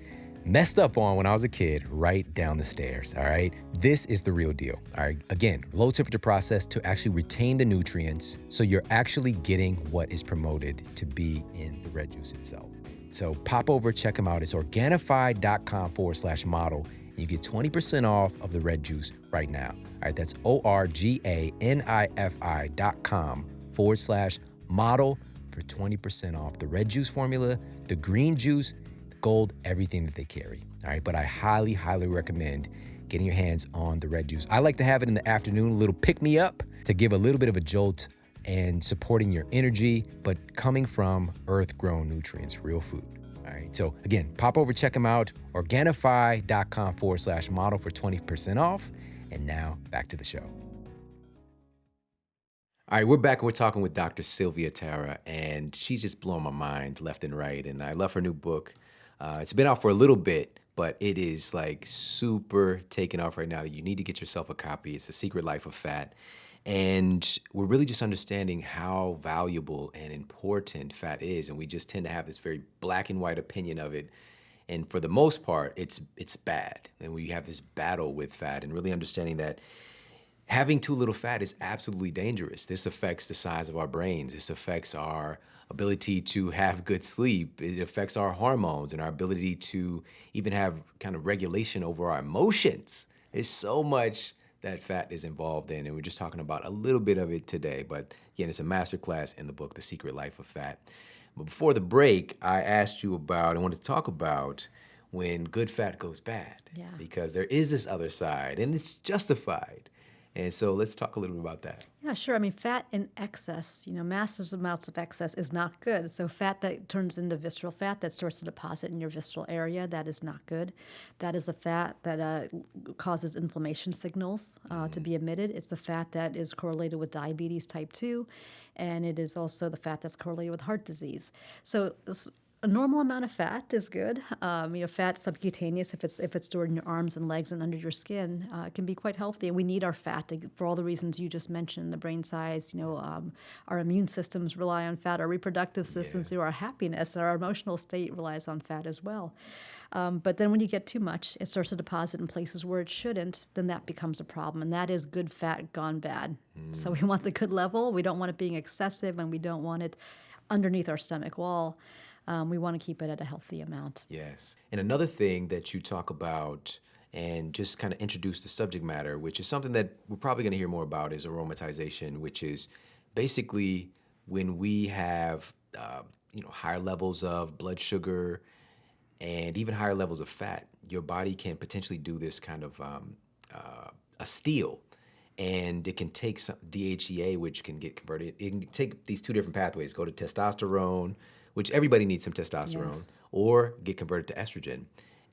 messed up on when I was a kid right down the stairs. All right, this is the real deal. All right, again, low temperature process to actually retain the nutrients, so you're actually getting what is promoted to be in the red juice itself. So pop over, check them out. It's Organifi.com/model. You get 20% off of the red juice right now. All right, that's Organifi.com/model for 20% off the red juice formula, the green juice, the gold, everything that they carry. All right, but I highly, highly recommend getting your hands on the red juice. I like to have it in the afternoon, a little pick me up to give a little bit of a jolt and supporting your energy, but coming from earth-grown nutrients, real food. All right, so again, pop over, check them out, Organifi.com/model for 20% off. And now back to the show. All right, we're back and we're talking with Dr. Sylvia Tara, and she's just blowing my mind left and right. And I love her new book. It's been out for a little bit, but it is like super taking off right now. You need to get yourself a copy. It's The Secret Life of Fat. And we're really just understanding how valuable and important fat is. And we just tend to have this very black and white opinion of it. And for the most part, it's bad. And we have this battle with fat, and really understanding that having too little fat is absolutely dangerous. This affects the size of our brains. This affects our ability to have good sleep. It affects our hormones and our ability to even have kind of regulation over our emotions. There's so much that fat is involved in, and we're just talking about a little bit of it today. But again, it's a masterclass in the book, The Secret Life of Fat. But before the break, I asked you about, I wanted to talk about when good fat goes bad. Yeah. Because there is this other side, and it's justified. And so let's talk a little bit about that. Yeah, sure. I mean, fat in excess, massive amounts of excess is not good. So fat that turns into visceral fat that starts to deposit in your visceral area, that is not good. That is the fat that causes inflammation signals to be emitted. It's the fat that is correlated with diabetes type 2, and it is also the fat that's correlated with heart disease. So a normal amount of fat is good. Fat subcutaneous, if it's stored in your arms and legs and under your skin, can be quite healthy. And we need our fat for all the reasons you just mentioned: the brain size, our immune systems rely on fat, our reproductive systems, our happiness, our emotional state relies on fat as well. But then when you get too much, it starts to deposit in places where it shouldn't, then that becomes a problem. And that is good fat gone bad. So we want the good level. We don't want it being excessive, and we don't want it underneath our stomach wall. We want to keep it at a healthy amount. Yes. And another thing that you talk about and just kind of introduce the subject matter, which is something that we're probably going to hear more about, is aromatization, which is basically when we have higher levels of blood sugar and even higher levels of fat, your body can potentially do this kind of a steal. And it can take some DHEA, which can get converted. It can take these two different pathways, go to testosterone, which everybody needs some testosterone, Yes. or get converted to estrogen.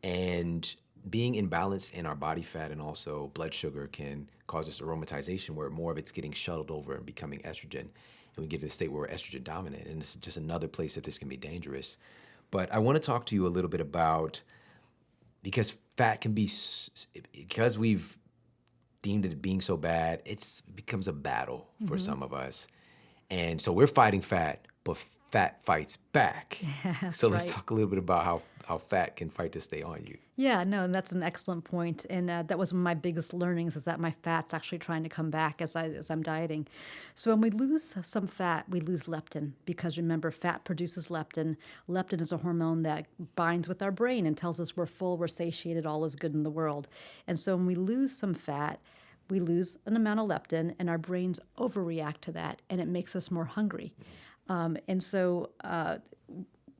And being imbalanced in our body fat and also blood sugar can cause this aromatization where more of it's getting shuttled over and becoming estrogen. And we get to the state where we're estrogen dominant. And it's just another place that this can be dangerous. But I want to talk to you a little bit about, because fat can be, because we've deemed it being so bad, it becomes a battle for some of us. And so we're fighting fat, but fat fights back. That's So let's right. talk a little bit about how fat can fight to stay on you. Yeah, no, and that's an excellent point. And that was one of my biggest learnings is that my fat's actually trying to come back as I'm dieting. So when we lose some fat, we lose leptin because remember, fat produces leptin. Leptin is a hormone that binds with our brain and tells us we're full, we're satiated, all is good in the world. And so when we lose some fat, we lose an amount of leptin and our brains overreact to that and it makes us more hungry. And so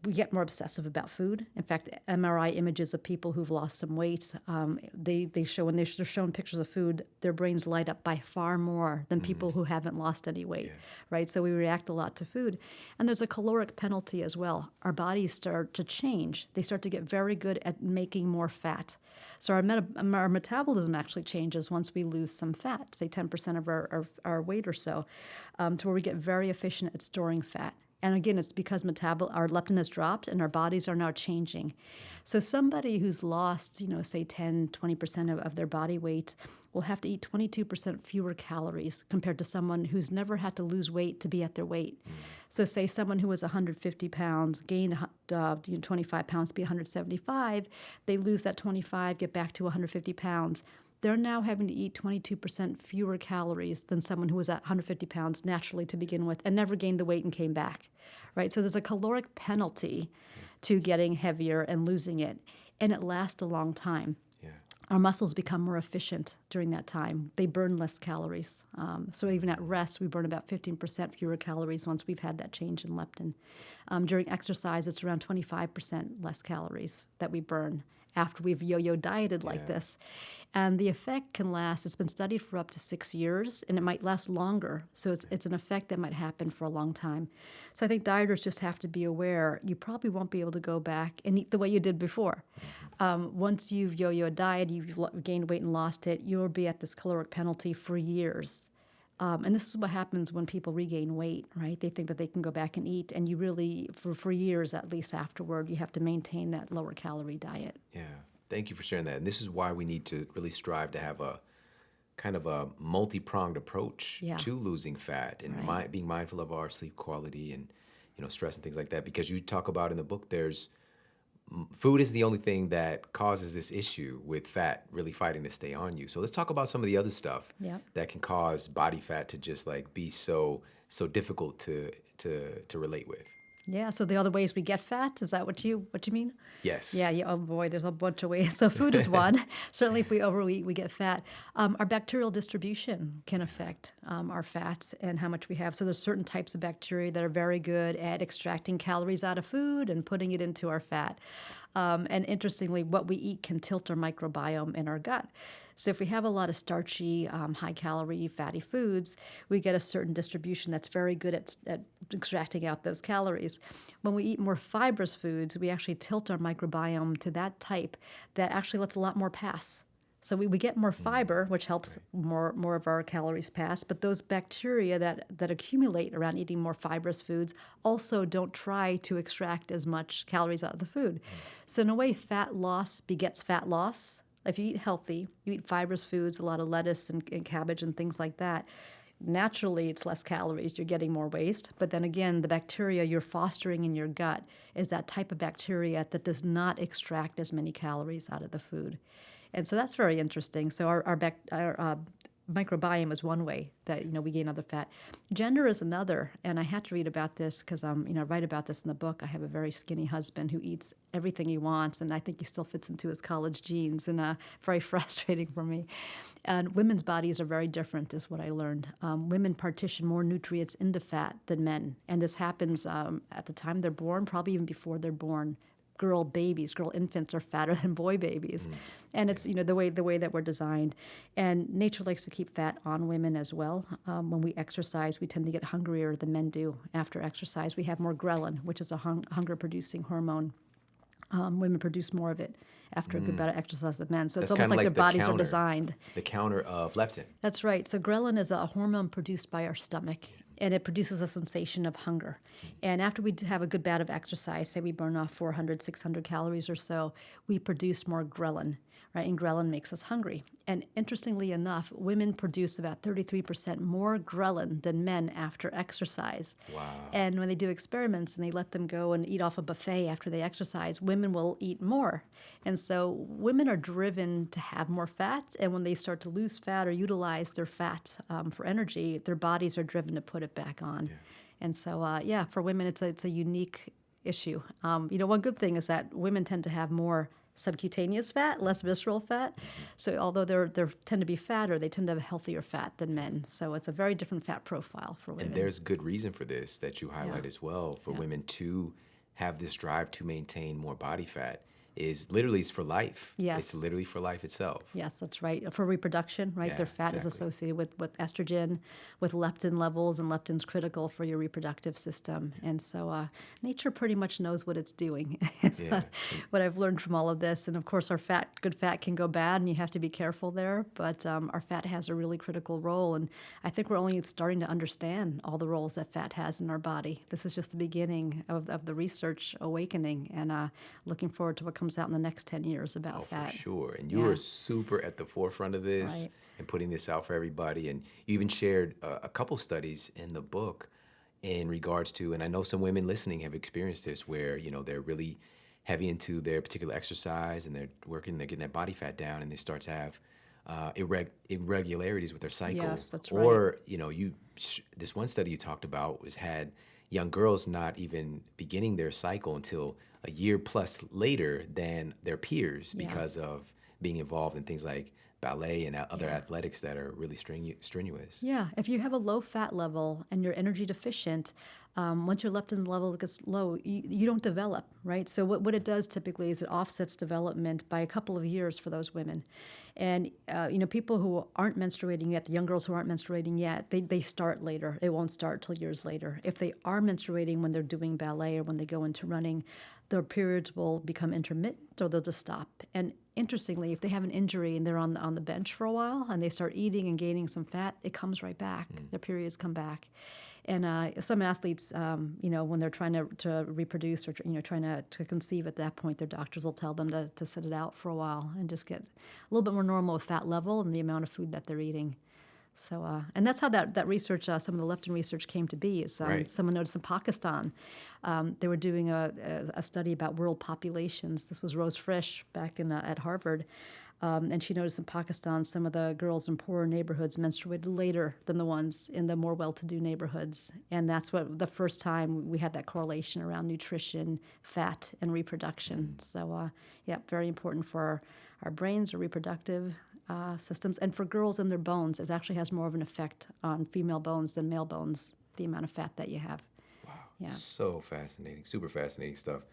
we get more obsessive about food. In fact, MRI images of people who've lost some weight, they show when they're shown pictures of food, their brains light up by far more than people who haven't lost any weight, right? So we react a lot to food. And there's a caloric penalty as well. Our bodies start to change. They start to get very good at making more fat. So our metabolism actually changes once we lose some fat, say 10% of our weight or so, to where we get very efficient at storing fat. And again, it's because our leptin has dropped and our bodies are now changing. So somebody who's lost, say 10, 20% of their body weight will have to eat 22% fewer calories compared to someone who's never had to lose weight to be at their weight. So say someone who was 150 pounds, gained 25 pounds to be 175, they lose that 25, get back to 150 pounds. They're now having to eat 22% fewer calories than someone who was at 150 pounds naturally to begin with and never gained the weight and came back, right? So there's a caloric penalty to getting heavier and losing it, and it lasts a long time. Yeah. Our muscles become more efficient during that time. They burn less calories. So even at rest, we burn about 15% fewer calories once we've had that change in leptin. During exercise, it's around 25% less calories that we burn after we've yo-yo dieted like this. And the effect can last, it's been studied for up to 6 years, and it might last longer. So it's an effect that might happen for a long time. So I think dieters just have to be aware, you probably won't be able to go back and eat the way you did before. Once you've yo-yo diet, you've gained weight and lost it, you'll be at this caloric penalty for years. And this is what happens when people regain weight, right? They think that they can go back and eat, and you really, for years at least afterward, you have to maintain that lower calorie diet. Yeah. Thank you for sharing that. And this is why we need to really strive to have a kind of a multi-pronged approach to losing fat and being mindful of our sleep quality and stress and things like that. Because you talk about in the book, food is the only thing that causes this issue with fat really fighting to stay on you. So let's talk about some of the other stuff that can cause body fat to just like be so difficult to relate with. Yeah, so the other ways we get fat, is that what you mean? Yes. Yeah, oh boy, there's a bunch of ways. So food is one. Certainly if we overeat, we get fat. Our bacterial distribution can affect our fats and how much we have. So there's certain types of bacteria that are very good at extracting calories out of food and putting it into our fat. And interestingly, what we eat can tilt our microbiome in our gut. So if we have a lot of starchy, high-calorie, fatty foods, we get a certain distribution that's very good at extracting out those calories. When we eat more fibrous foods, we actually tilt our microbiome to that type that actually lets a lot more pass. So we get more fiber, which helps more of our calories pass, but those bacteria that accumulate around eating more fibrous foods also don't try to extract as much calories out of the food. So in a way, fat loss begets fat loss. If you eat healthy, you eat fibrous foods, a lot of lettuce and cabbage and things like that, naturally it's less calories, you're getting more waste. But then again, the bacteria you're fostering in your gut is that type of bacteria that does not extract as many calories out of the food. And so that's very interesting. So our microbiome is one way that we gain other fat. Gender is another, and I had to read about this because I write about this in the book. I have a very skinny husband who eats everything he wants, and I think he still fits into his college jeans, and very frustrating for me. And women's bodies are very different, is what I learned. Women partition more nutrients into fat than men, and this happens at the time they're born, probably even before they're born. Girl infants are fatter than boy babies. And it's, the way that we're designed. And nature likes to keep fat on women as well. When we exercise, we tend to get hungrier than men do after exercise. We have more ghrelin, which is a hunger-producing hormone. Women produce more of it after a good bout of exercise than men. So it's almost like their bodies are designed. The counter of leptin. That's right. So ghrelin is a hormone produced by our stomach, and it produces a sensation of hunger. And after we have a good bout of exercise, say we burn off 400, 600 calories or so, we produce more ghrelin, right? And ghrelin makes us hungry. And interestingly enough, women produce about 33% more ghrelin than men after exercise. Wow. And when they do experiments and they let them go and eat off a buffet after they exercise, women will eat more. And so women are driven to have more fat. And when they start to lose fat or utilize their fat for energy, their bodies are driven to put it back on. Yeah. And so, for women, it's a unique issue. One good thing is that women tend to have more subcutaneous fat, less visceral fat. So although they tend to be fatter, they tend to have healthier fat than men. So it's a very different fat profile for women. And there's good reason for this that you highlight as well, for women to have this drive to maintain more body fat. Is literally it's for life. Yes. It's literally for life itself. Yes, that's right. For reproduction, right? Yeah, Their fat is exactly. associated with estrogen, with leptin levels, and leptin's critical for your reproductive system. And so nature pretty much knows what it's doing. Yeah. What I've learned from all of this. And of course, our good fat can go bad, and you have to be careful there. But our fat has a really critical role. And I think we're only starting to understand all the roles that fat has in our body. This is just the beginning of the research awakening, and looking forward to what comes out in the next 10 years about fat. For sure. And you are super at the forefront of this Right. and putting this out for everybody. And you even shared a couple studies in the book in regards to, and I know some women listening have experienced this, where, they're really heavy into their particular exercise and they're getting their body fat down, and they start to have irregularities with their cycle. Yes, that's right. Or, this one study you talked about had young girls not even beginning their cycle until a year plus later than their peers because of being involved in things like ballet and other athletics that are really strenuous. Yeah, if you have a low fat level and you're energy deficient, once your leptin level gets low, you don't develop, right? So what it does typically is it offsets development by a couple of years for those women. And, people who aren't menstruating yet, the young girls who aren't menstruating yet, they start later. It won't start till years later. If they are menstruating when they're doing ballet or when they go into running, their periods will become intermittent or they'll just stop. And interestingly, if they have an injury and they're on the bench for a while and they start eating and gaining some fat, it comes right back. Their periods come back. And some athletes, when they're trying to reproduce or trying to conceive at that point, their doctors will tell them to sit it out for a while and just get a little bit more normal with fat level and the amount of food that they're eating. So, and that's how that research, some of the leptin research came to be. Is Right. someone noticed in Pakistan, they were doing a study about world populations. This was Rose Frisch back at Harvard. And she noticed in Pakistan, some of the girls in poorer neighborhoods menstruated later than the ones in the more well-to-do neighborhoods. And that's the first time we had that correlation around nutrition, fat, and reproduction. So, very important for our brains, our reproductive systems. And for girls and their bones, it actually has more of an effect on female bones than male bones, the amount of fat that you have. Wow. Yeah. So fascinating, super fascinating stuff.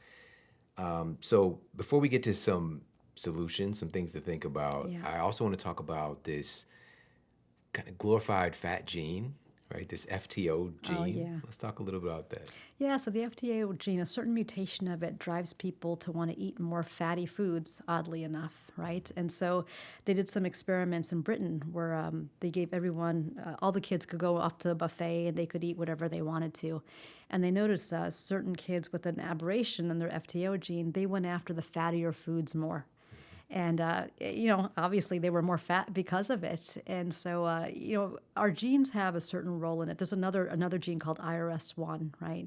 So before we get to some solutions, some things to think about, Yeah. I also want to talk about this kind of glorified fat gene, right? This FTO gene. Oh, yeah. Let's talk a little bit about that. Yeah, so the FTO gene, a certain mutation of it drives people to want to eat more fatty foods, oddly enough, right? And so they did some experiments in Britain where they gave everyone, all the kids could go off to a buffet and they could eat whatever they wanted to. And they noticed certain kids with an aberration in their FTO gene, they went after the fattier foods more. And, obviously they were more fat because of it. And so, our genes have a certain role in it. There's another gene called IRS1, right?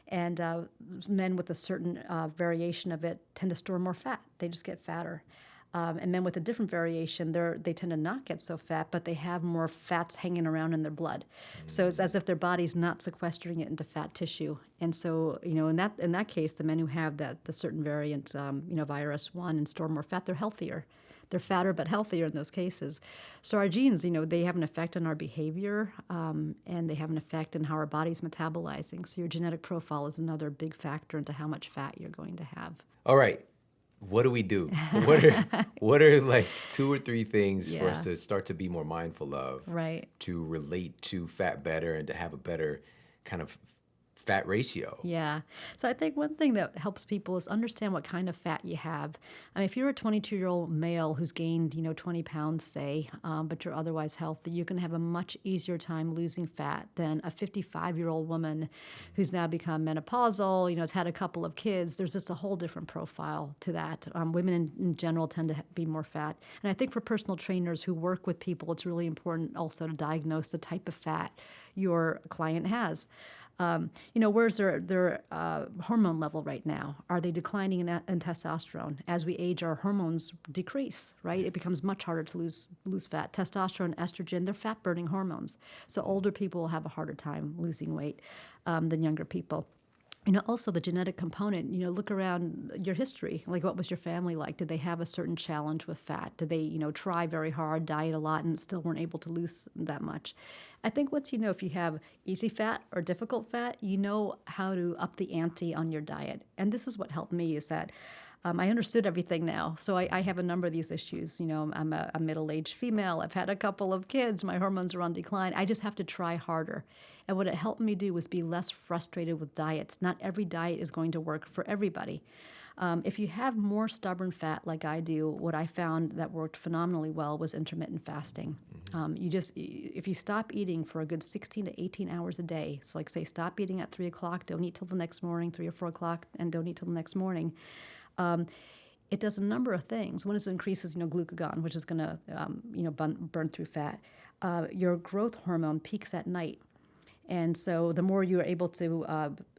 And men with a certain variation of it tend to store more fat. They just get fatter. And men with a different variation, they tend to not get so fat, but they have more fats hanging around in their blood. So it's as if their body's not sequestering it into fat tissue. And so, in that case, the men who have the certain variant, of IRS1 and store more fat, they're healthier. They're fatter but healthier in those cases. So our genes, they have an effect on our behavior, and they have an effect on how our body's metabolizing. So your genetic profile is another big factor into how much fat you're going to have. All right. What do we do? What are like 2 or 3 things for us to start to be more mindful of, Right. to relate to fat better and to have a better kind of fat ratio. Yeah. So I think one thing that helps people is understand what kind of fat you have. I mean, if you're a 22-year-old male who's gained, 20 pounds, say, but you're otherwise healthy, you're going to have a much easier time losing fat than a 55-year-old woman who's now become menopausal, has had a couple of kids. There's just a whole different profile to that. Women in general tend to be more fat. And I think for personal trainers who work with people, it's really important also to diagnose the type of fat your client has. Where's their hormone level right now? Are they declining in testosterone? As we age, our hormones decrease, right? It becomes much harder to lose fat. Testosterone, estrogen, they're fat-burning hormones. So older people will have a harder time losing weight than younger people. Also the genetic component, look around your history. Like, what was your family like? Did they have a certain challenge with fat? Did they, try very hard, diet a lot, and still weren't able to lose that much? I think once if you have easy fat or difficult fat, you know how to up the ante on your diet. And this is what helped me, is that I understood everything now. So I have a number of these issues. I'm a middle-aged female. I've had a couple of kids. My hormones are on decline. I just have to try harder. And what it helped me do was be less frustrated with diets. Not every diet is going to work for everybody. If you have more stubborn fat like I do, what I found that worked phenomenally well was intermittent fasting. If you stop eating for a good 16 to 18 hours a day, so like say stop eating at 3 o'clock, don't eat till the next morning, 3 or 4 o'clock, and don't eat till the next morning, it does a number of things. One is it increases, glucagon, which is going to, burn through fat. Your growth hormone peaks at night. And so the more you're able to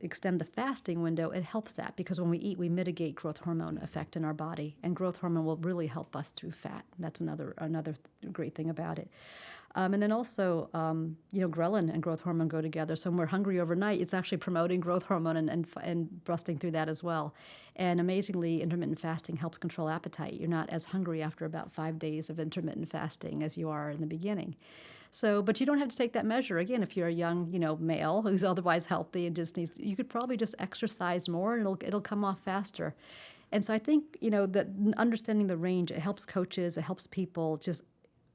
extend the fasting window, it helps that, because when we eat, we mitigate growth hormone effect in our body, and growth hormone will really help us through fat. That's another great thing about it. And then also, ghrelin and growth hormone go together. So when we're hungry overnight, it's actually promoting growth hormone and busting through that as well. And amazingly, intermittent fasting helps control appetite. You're not as hungry after about 5 days of intermittent fasting as you are in the beginning. So, but you don't have to take that measure. Again, if you're a young, male who's otherwise healthy and just needs, you could probably just exercise more and it'll come off faster. And so I think, that understanding the range, it helps coaches, it helps people just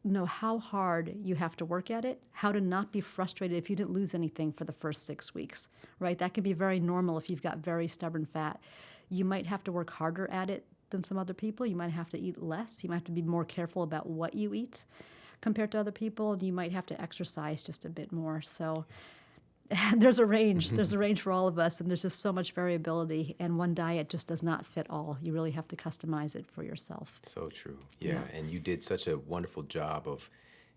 know how hard you have to work at it, how to not be frustrated if you didn't lose anything for the first 6 weeks, right? That can be very normal if you've got very stubborn fat. You might have to work harder at it than some other people. You might have to eat less. You might have to be more careful about what you eat compared to other people, and you might have to exercise just a bit more. So there's a range. There's a range for all of us, and there's just so much variability, and one diet just does not fit all. You really have to customize it for yourself. So true. Yeah. And you did such a wonderful job of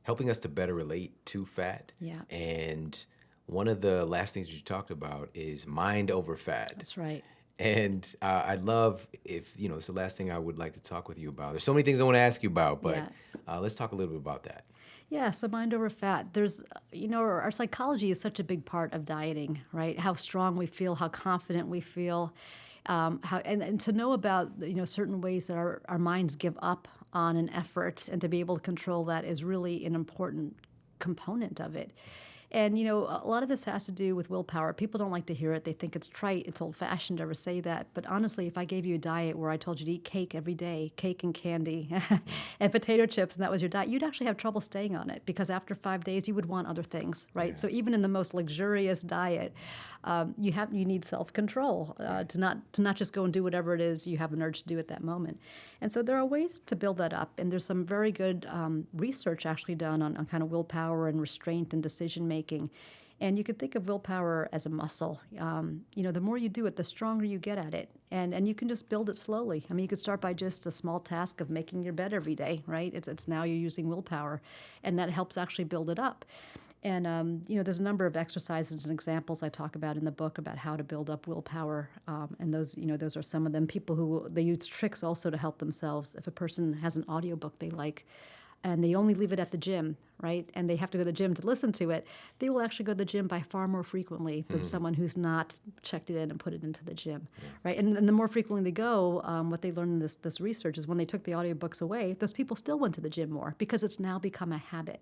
helping us to better relate to fat. Yeah. And one of the last things you talked about is mind over fat. That's right. And I'd love if, it's the last thing I would like to talk with you about. There's so many things I want to ask you about, but let's talk a little bit about that. Yeah, so mind over fat. There's, our psychology is such a big part of dieting, right? How strong we feel, how confident we feel, and to know about, certain ways that our minds give up on an effort, and to be able to control that is really an important component of it. And, a lot of this has to do with willpower. People don't like to hear it. They think it's trite, it's old-fashioned to ever say that. But honestly, if I gave you a diet where I told you to eat cake every day, cake and candy, and potato chips, and that was your diet, you'd actually have trouble staying on it, because after 5 days, you would want other things, right? Yeah. So even in the most luxurious diet, you need self-control to not just go and do whatever it is you have an urge to do at that moment. And so there are ways to build that up, and there's some very good research actually done on kind of willpower and restraint and decision-making. And you could think of willpower as a muscle. The more you do it, the stronger you get at it. And you can just build it slowly. I mean, you could start by just a small task of making your bed every day, right? It's now you're using willpower, and that helps actually build it up. And, there's a number of exercises and examples I talk about in the book about how to build up willpower. And those are some of them. People they use tricks also to help themselves. If a person has an audiobook they like, and they only leave it at the gym, right? And they have to go to the gym to listen to it, they will actually go to the gym by far more frequently than someone who's not checked it in and put it into the gym, right? And the more frequently they go, what they learned in this research is when they took the audiobooks away, those people still went to the gym more, because it's now become a habit,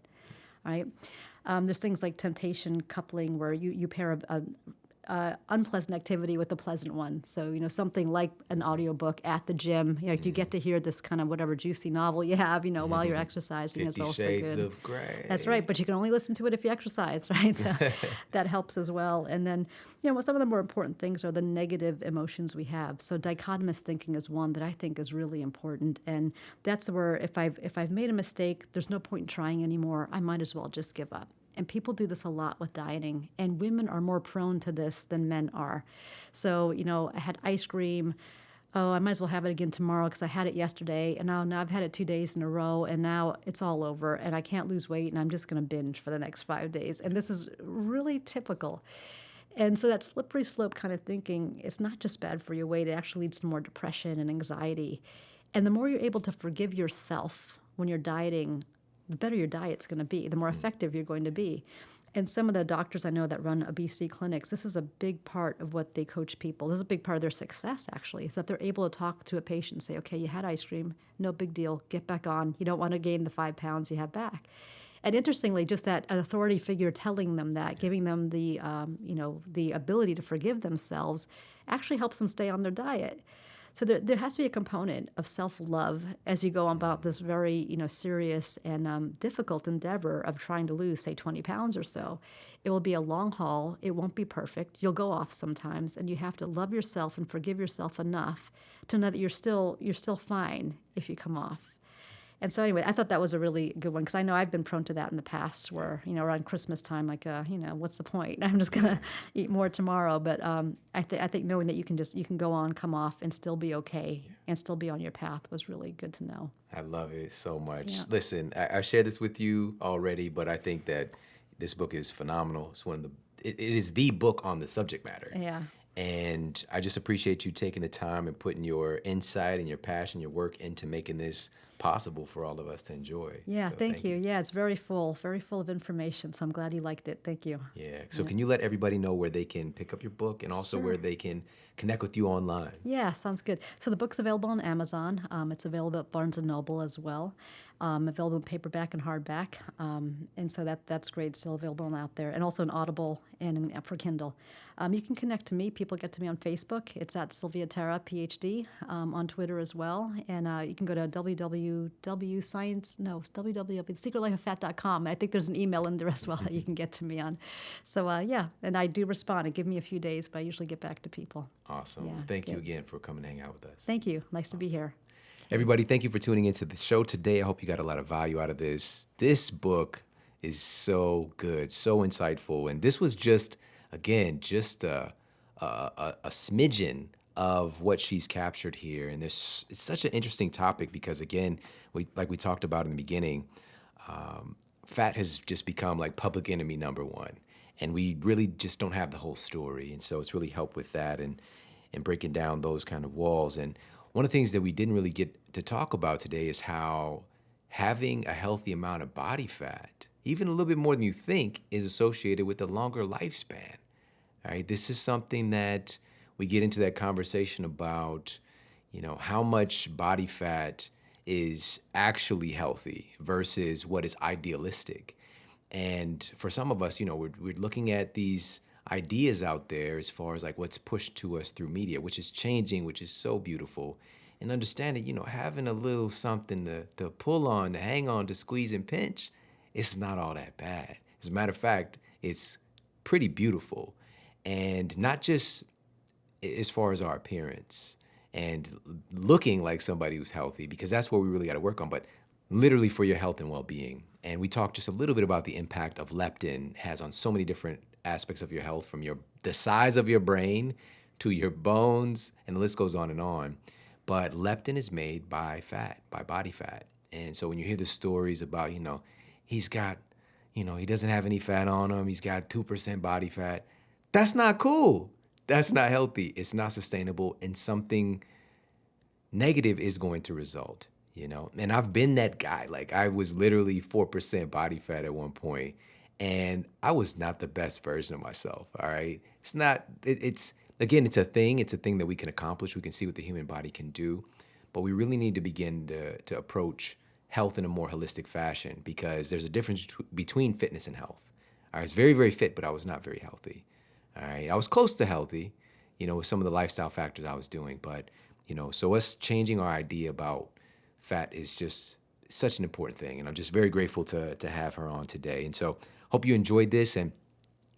right? There's things like temptation coupling, where you pair unpleasant activity with a pleasant one. So, something like an audiobook at the gym. You get to hear this kind of whatever juicy novel you have, while you're exercising. It's 50 also Shades good. of Grey. That's right, but you can only listen to it if you exercise, right? So that helps as well. And then, some of the more important things are the negative emotions we have. So dichotomous thinking is one that I think is really important, and that's where if I've made a mistake, there's no point in trying anymore. I might as well just give up. And people do this a lot with dieting, and women are more prone to this than men are. So, I had ice cream. Oh, I might as well have it again tomorrow because I had it yesterday, and now I've had it 2 days in a row, and now it's all over, and I can't lose weight, and I'm just going to binge for the next 5 days. And this is really typical. And so that slippery slope kind of thinking, it's not just bad for your weight, it actually leads to more depression and anxiety. And the more you're able to forgive yourself when you're dieting, the better your diet's going to be, the more effective you're going to be. And some of the doctors I know that run obesity clinics, this is a big part of what they coach people. This is a big part of their success, actually, is that they're able to talk to a patient and say, okay, you had ice cream, no big deal, get back on. You don't want to gain the 5 pounds you have back. And interestingly, just that an authority figure telling them that, giving them the, the ability to forgive themselves actually helps them stay on their diet. So there has to be a component of self-love as you go about this very, serious and difficult endeavor of trying to lose, say, 20 pounds or so. It will be a long haul. It won't be perfect. You'll go off sometimes, and you have to love yourself and forgive yourself enough to know that you're still fine if you come off. And so anyway, I thought that was a really good one because I know I've been prone to that in the past where, around Christmas time, like, what's the point? I'm just going to eat more tomorrow. But I think knowing that you can go on, come off, and still be okay and still be on your path was really good to know. I love it so much. Yeah. Listen, I shared this with you already, but I think that this book is phenomenal. It's it is the book on the subject matter. Yeah. And I just appreciate you taking the time and putting your insight and your passion, your work into making this possible for all of us to enjoy. Yeah, So thank you. Yeah, it's very full of information. So I'm glad you liked it. Thank you. Yeah. So can you let everybody know where they can pick up your book and also where they can connect with you online? Yeah, sounds good. So the book's available on Amazon. It's available at Barnes & Noble as well. Available in paperback and hardback. And so that's great. Still available and out there. And also in Audible and for Kindle. You can connect to me. People get to me on Facebook. It's at Sylvia Terra, PhD, on Twitter as well. And you can go to www.secretlifeoffat.com. And I think there's an email in there as well that you can get to me on. So, and I do respond. It gives me a few days, but I usually get back to people. Awesome. Yeah, Thank you good. again for coming to hang out with us. Thank you. Nice to be here. Everybody, thank you for tuning into the show today. I hope you got a lot of value out of this. This book is so good, so insightful. And this was just a smidgen of what she's captured here. And it's such an interesting topic because, again, like we talked about in the beginning, fat has just become like public enemy number one. And we really just don't have the whole story. And so it's really helped with that and breaking down those kind of walls. And one of the things that we didn't really get to talk about today is how having a healthy amount of body fat, even a little bit more than you think, is associated with a longer lifespan. All right, this is something that we get into that conversation about, how much body fat is actually healthy versus what is idealistic. And for some of us, we're looking at these ideas out there as far as like what's pushed to us through media, which is changing, which is so beautiful. And understanding, having a little something to pull on, to hang on, to squeeze and pinch, it's not all that bad. As a matter of fact, it's pretty beautiful. And not just as far as our appearance and looking like somebody who's healthy, because that's what we really got to work on, but literally for your health and well-being. And we talked just a little bit about the impact of leptin has on so many different aspects of your health, from the size of your brain to your bones, and the list goes on and on. But leptin is made by fat, by body fat. And so when you hear the stories about, he's got, he doesn't have any fat on him, he's got 2% body fat, that's not cool. That's not healthy. It's not sustainable, and something negative is going to result, And I've been that guy. Like, I was literally 4% body fat at one point, and I was not the best version of myself, all right? It's not, again, it's a thing. It's a thing that we can accomplish. We can see what the human body can do, but we really need to begin to approach health in a more holistic fashion, because there's a difference between fitness and health. I was very, very fit, but I was not very healthy. All right. I was close to healthy, with some of the lifestyle factors I was doing. But, so us changing our idea about fat is just such an important thing. And I'm just very grateful to have her on today. And so hope you enjoyed this. And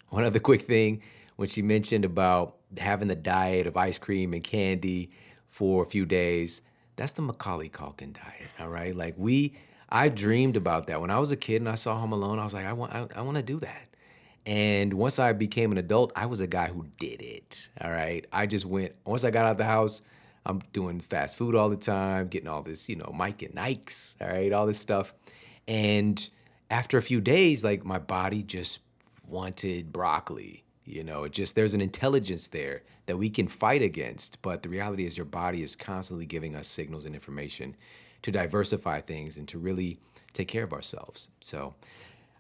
one other quick thing, when she mentioned about having the diet of ice cream and candy for a few days, that's the Macaulay Culkin diet. All right. I dreamed about that when I was a kid and I saw Home Alone. I was like, I want to do that. And once I became an adult, I was a guy who did it. All right. Once I got out of the house, I'm doing fast food all the time, getting all this, Mike and Nikes, all right, all this stuff. And after a few days, like my body just wanted broccoli. There's an intelligence there that we can fight against. But the reality is your body is constantly giving us signals and information to diversify things and to really take care of ourselves. So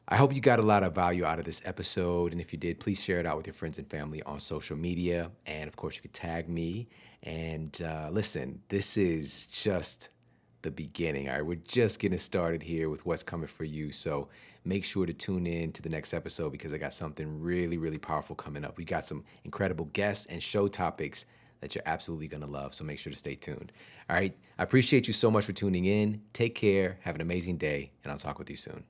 I hope you got a lot of value out of this episode. And if you did, please share it out with your friends and family on social media. And of course, you could tag me. And listen, this is just the beginning. All right, we're just getting started here with what's coming for you. So make sure to tune in to the next episode because I got something really, really powerful coming up. We got some incredible guests and show topics that you're absolutely going to love. So make sure to stay tuned. All right, I appreciate you so much for tuning in. Take care. Have an amazing day. And I'll talk with you soon.